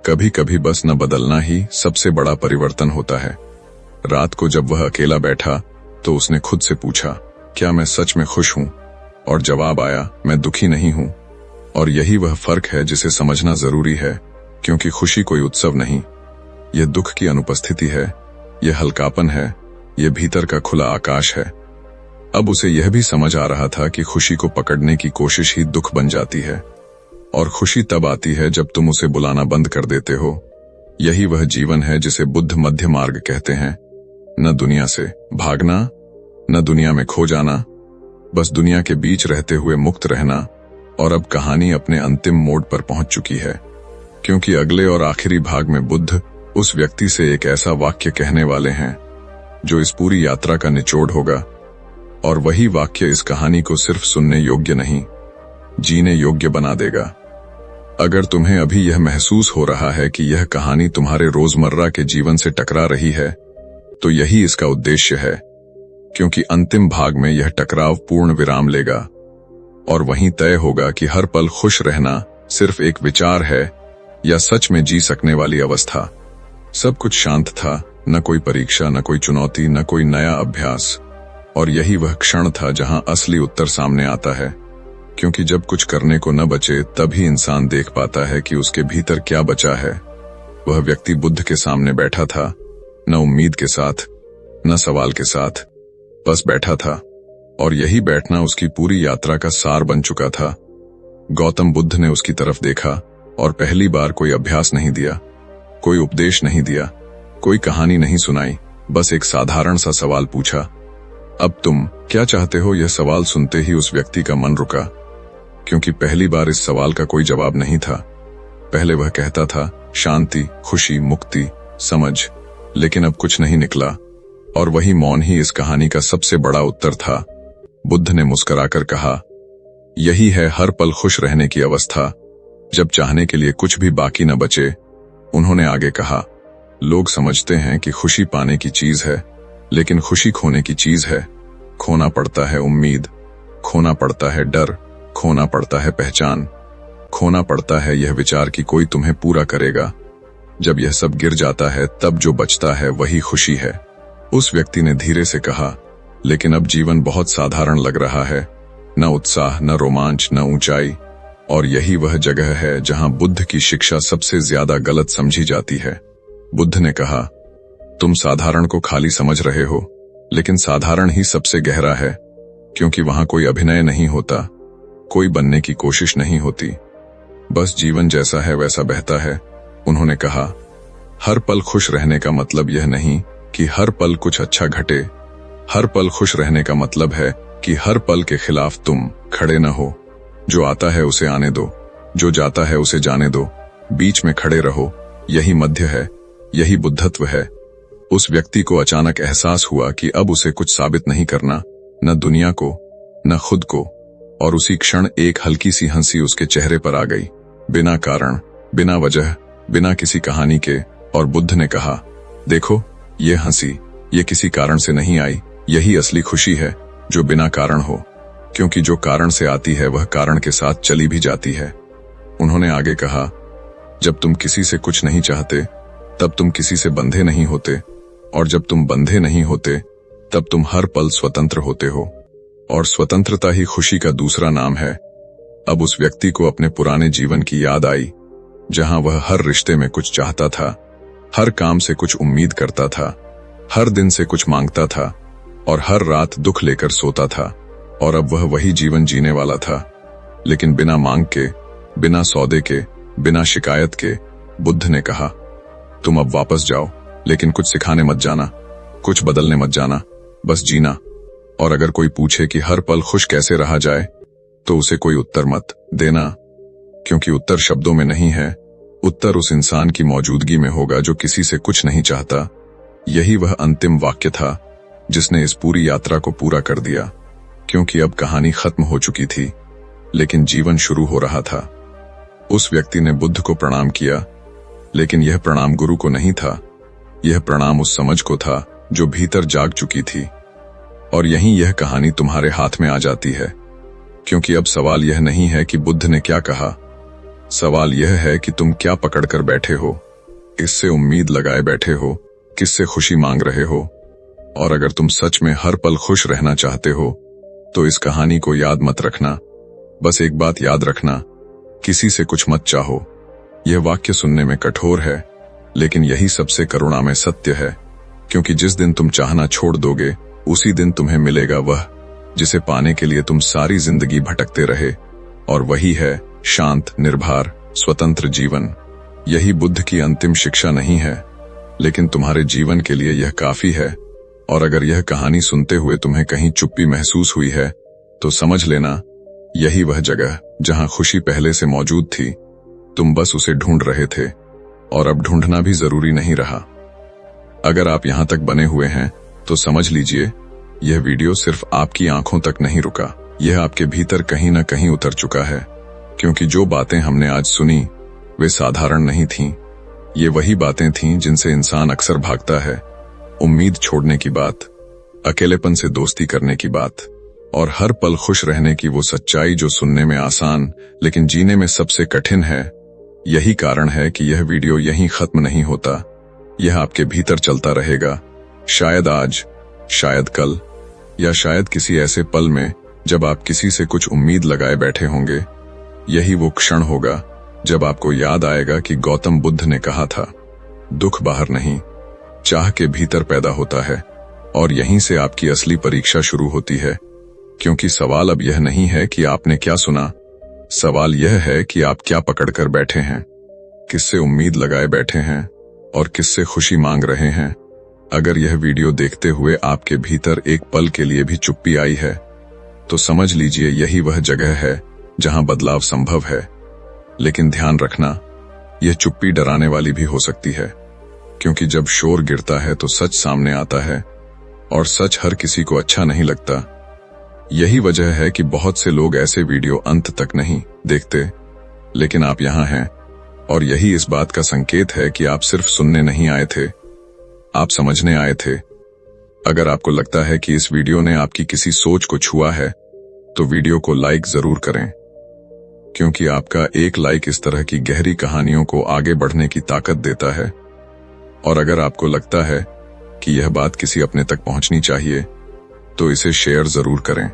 कभी कभी बस न बदलना ही सबसे बड़ा परिवर्तन होता है। रात को जब वह अकेला बैठा तो उसने खुद से पूछा, क्या मैं सच में खुश हूं? और जवाब आया, मैं दुखी नहीं हूं। और यही वह फर्क है जिसे समझना जरूरी है, क्योंकि खुशी कोई उत्सव नहीं, यह दुख की अनुपस्थिति है, यह हल्कापन है, यह भीतर का खुला आकाश है। अब उसे यह भी समझ आ रहा था कि खुशी को पकड़ने की कोशिश ही दुख बन जाती है, और खुशी तब आती है जब तुम उसे बुलाना बंद कर देते हो। यही वह जीवन है जिसे बुद्ध मध्य मार्ग कहते हैं, न दुनिया से भागना, न दुनिया में खो जाना, बस दुनिया के बीच रहते हुए मुक्त रहना। और अब कहानी अपने अंतिम मोड़ पर पहुंच चुकी है, क्योंकि अगले और आखिरी भाग में बुद्ध उस व्यक्ति से एक ऐसा वाक्य कहने वाले हैं जो इस पूरी यात्रा का निचोड़ होगा, और वही वाक्य इस कहानी को सिर्फ सुनने योग्य नहीं, जीने योग्य बना देगा। अगर तुम्हें अभी यह महसूस हो रहा है कि यह कहानी तुम्हारे रोजमर्रा के जीवन से टकरा रही है, तो यही इसका उद्देश्य है, क्योंकि अंतिम भाग में यह टकराव पूर्ण विराम लेगा, और वहीं तय होगा कि हर पल खुश रहना सिर्फ एक विचार है या सच में जी सकने वाली अवस्था। सब कुछ शांत था, न कोई परीक्षा, न कोई चुनौती, न कोई नया अभ्यास, और यही वह क्षण था जहां असली उत्तर सामने आता है, क्योंकि जब कुछ करने को न बचे तभी इंसान देख पाता है कि उसके भीतर क्या बचा है। वह व्यक्ति बुद्ध के सामने बैठा था, न उम्मीद के साथ, न सवाल के साथ, बस बैठा था, और यही बैठना उसकी पूरी यात्रा का सार बन चुका था। गौतम बुद्ध ने उसकी तरफ देखा और पहली बार कोई अभ्यास नहीं दिया, कोई उपदेश नहीं दिया, कोई कहानी नहीं सुनाई, बस एक साधारण सा सवाल पूछा, अब तुम क्या चाहते हो? यह सवाल सुनते ही उस व्यक्ति का मन रुका, क्योंकि पहली बार इस सवाल का कोई जवाब नहीं था। पहले वह कहता था, शांति, खुशी, मुक्ति, समझ, लेकिन अब कुछ नहीं निकला, और वही मौन ही इस कहानी का सबसे बड़ा उत्तर था। बुद्ध ने मुस्कुराकर कहा, यही है हर पल खुश रहने की अवस्था, जब चाहने के लिए कुछ भी बाकी न बचे। उन्होंने आगे कहा, लोग समझते हैं कि खुशी पाने की चीज है, लेकिन खुशी खोने की चीज है। खोना पड़ता है उम्मीद, खोना पड़ता है डर, खोना पड़ता है पहचान, खोना पड़ता है यह विचार कि कोई तुम्हें पूरा करेगा। जब यह सब गिर जाता है तब जो बचता है वही खुशी है। उस व्यक्ति ने धीरे से कहा, लेकिन अब जीवन बहुत साधारण लग रहा है, न उत्साह, न रोमांच, न ऊंचाई। और यही वह जगह है जहां बुद्ध की शिक्षा सबसे ज्यादा गलत समझी जाती है। बुद्ध ने कहा, तुम साधारण को खाली समझ रहे हो, लेकिन साधारण ही सबसे गहरा है, क्योंकि वहां कोई अभिनय नहीं होता, कोई बनने की कोशिश नहीं होती, बस जीवन जैसा है वैसा बहता है। उन्होंने कहा, हर पल खुश रहने का मतलब यह नहीं कि हर पल कुछ अच्छा घटे। हर पल खुश रहने का मतलब है कि हर पल के खिलाफ तुम खड़े न हो। जो आता है उसे आने दो, जो जाता है उसे जाने दो, बीच में खड़े रहो। यही मध्य है, यही बुद्धत्व है। उस व्यक्ति को अचानक एहसास हुआ कि अब उसे कुछ साबित नहीं करना, न दुनिया को, न खुद को। और उसी क्षण एक हल्की सी हंसी उसके चेहरे पर आ गई, बिना कारण, बिना वजह, बिना किसी कहानी के। और बुद्ध ने कहा, देखो, ये हंसी, ये किसी कारण से नहीं आई, यही असली खुशी है, जो बिना कारण हो, क्योंकि जो कारण से आती है वह कारण के साथ चली भी जाती है। उन्होंने आगे कहा, जब तुम किसी से कुछ नहीं चाहते तब तुम किसी से बंधे नहीं होते, और जब तुम बंधे नहीं होते तब तुम हर पल स्वतंत्र होते हो, और स्वतंत्रता ही खुशी का दूसरा नाम है। अब उस व्यक्ति को अपने पुराने जीवन की याद आई, जहां वह हर रिश्ते में कुछ चाहता था, हर काम से कुछ उम्मीद करता था, हर दिन से कुछ मांगता था, और हर रात दुख लेकर सोता था। और अब वह वही जीवन जीने वाला था, लेकिन बिना मांग के, बिना सौदे के, बिना शिकायत के। बुद्ध ने कहा, तुम अब वापस जाओ, लेकिन कुछ सिखाने मत जाना, कुछ बदलने मत जाना, बस जीना। और अगर कोई पूछे कि हर पल खुश कैसे रहा जाए, तो उसे कोई उत्तर मत देना, क्योंकि उत्तर शब्दों में नहीं है, उत्तर उस इंसान की मौजूदगी में होगा जो किसी से कुछ नहीं चाहता। यही वह अंतिम वाक्य था जिसने इस पूरी यात्रा को पूरा कर दिया, क्योंकि अब कहानी खत्म हो चुकी थी, लेकिन जीवन शुरू हो रहा था। उस व्यक्ति ने बुद्ध को प्रणाम किया, लेकिन यह प्रणाम गुरु को नहीं था, यह प्रणाम उस समझ को था जो भीतर जाग चुकी थी। और यहीं यह कहानी तुम्हारे हाथ में आ जाती है, क्योंकि अब सवाल यह नहीं है कि बुद्ध ने क्या कहा, सवाल यह है कि तुम क्या पकड़कर बैठे हो, किससे उम्मीद लगाए बैठे हो, किससे खुशी मांग रहे हो। और अगर तुम सच में हर पल खुश रहना चाहते हो, तो इस कहानी को याद मत रखना, बस एक बात याद रखना, किसी से कुछ मत चाहो। यह वाक्य सुनने में कठोर है, लेकिन यही सबसे करुणामय सत्य है, क्योंकि जिस दिन तुम चाहना छोड़ दोगे, उसी दिन तुम्हें मिलेगा वह जिसे पाने के लिए तुम सारी जिंदगी भटकते रहे, और वही है शांत, निर्भर, स्वतंत्र जीवन। यही बुद्ध की अंतिम शिक्षा नहीं है, लेकिन तुम्हारे जीवन के लिए यह काफी है। और अगर यह कहानी सुनते हुए तुम्हें कहीं चुप्पी महसूस हुई है, तो समझ लेना, यही वह जगह जहां खुशी पहले से मौजूद थी, तुम बस उसे ढूंढ रहे थे, और अब ढूंढना भी जरूरी नहीं रहा। अगर आप यहां तक बने हुए हैं, तो समझ लीजिए, यह वीडियो सिर्फ आपकी आंखों तक नहीं रुका, यह आपके भीतर कहीं न कहीं उतर चुका है, क्योंकि जो बातें हमने आज सुनी, वे साधारण नहीं थीं। ये वही बातें थीं जिनसे इंसान अक्सर भागता है, उम्मीद छोड़ने की बात, अकेलेपन से दोस्ती करने की बात, और हर पल खुश रहने की वो सच्चाई जो सुनने में आसान लेकिन जीने में सबसे कठिन है। यही कारण है कि यह वीडियो यहीं खत्म नहीं होता, यह आपके भीतर चलता रहेगा, शायद आज, शायद कल, या शायद किसी ऐसे पल में जब आप किसी से कुछ उम्मीद लगाए बैठे होंगे। यही वो क्षण होगा जब आपको याद आएगा कि गौतम बुद्ध ने कहा था, दुख बाहर नहीं, चाह के भीतर पैदा होता है। और यहीं से आपकी असली परीक्षा शुरू होती है, क्योंकि सवाल अब यह नहीं है कि आपने क्या सुना, सवाल यह है कि आप क्या पकड़कर बैठे हैं, किससे उम्मीद लगाए बैठे हैं, और किससे खुशी मांग रहे हैं। अगर यह वीडियो देखते हुए आपके भीतर एक पल के लिए भी चुप्पी आई है, तो समझ लीजिए यही वह जगह है जहां बदलाव संभव है। लेकिन ध्यान रखना, यह चुप्पी डराने वाली भी हो सकती है, क्योंकि जब शोर गिरता है तो सच सामने आता है, और सच हर किसी को अच्छा नहीं लगता। यही वजह है कि बहुत से लोग ऐसे वीडियो अंत तक नहीं देखते, लेकिन आप यहां हैं, और यही इस बात का संकेत है कि आप सिर्फ सुनने नहीं आए थे, आप समझने आए थे। अगर आपको लगता है कि इस वीडियो ने आपकी किसी सोच को छुआ है, तो वीडियो को लाइक जरूर करें, क्योंकि आपका एक लाइक इस तरह की गहरी कहानियों को आगे बढ़ने की ताकत देता है। और अगर आपको लगता है कि यह बात किसी अपने तक पहुंचनी चाहिए, तो इसे शेयर जरूर करें,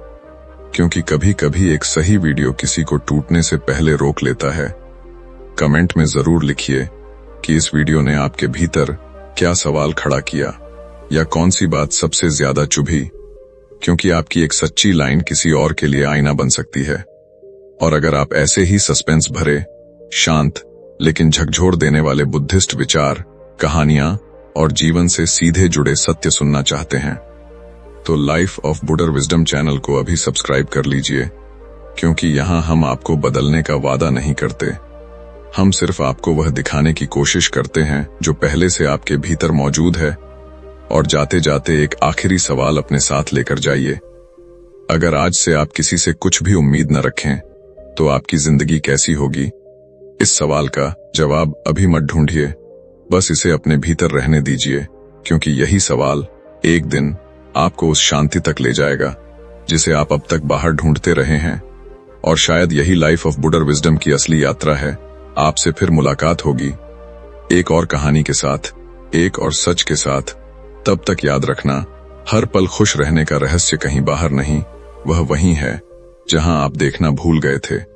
क्योंकि कभी कभी एक सही वीडियो किसी को टूटने से पहले रोक लेता है। कमेंट में जरूर लिखिए कि इस वीडियो ने आपके भीतर क्या सवाल खड़ा किया, या कौन सी बात सबसे ज्यादा चुभी, क्योंकि आपकी एक सच्ची लाइन किसी और के लिए आईना बन सकती है। और अगर आप ऐसे ही सस्पेंस भरे, शांत लेकिन झकझोर देने वाले बुद्धिस्ट विचार, कहानियां और जीवन से सीधे जुड़े सत्य सुनना चाहते हैं, तो लाइफ ऑफ बुडर विजडम चैनल को अभी सब्सक्राइब कर लीजिए, क्योंकि यहां हम आपको बदलने का वादा नहीं करते, हम सिर्फ आपको वह दिखाने की कोशिश करते हैं जो पहले से आपके भीतर मौजूद है। और जाते जाते एक आखिरी सवाल अपने साथ लेकर जाइए। अगर आज से आप किसी से कुछ भी उम्मीद न रखें, तो आपकी जिंदगी कैसी होगी? इस सवाल का जवाब अभी मत ढूंढिए, बस इसे अपने भीतर रहने दीजिए, क्योंकि यही सवाल एक दिन आपको उस शांति तक ले जाएगा जिसे आप अब तक बाहर ढूंढते रहे हैं। और शायद यही लाइफ ऑफ बुडर विजडम की असली यात्रा है। आपसे फिर मुलाकात होगी एक और कहानी के साथ, एक और सच के साथ। तब तक याद रखना, हर पल खुश रहने का रहस्य कहीं बाहर नहीं, वह वहीं है जहां आप देखना भूल गए थे।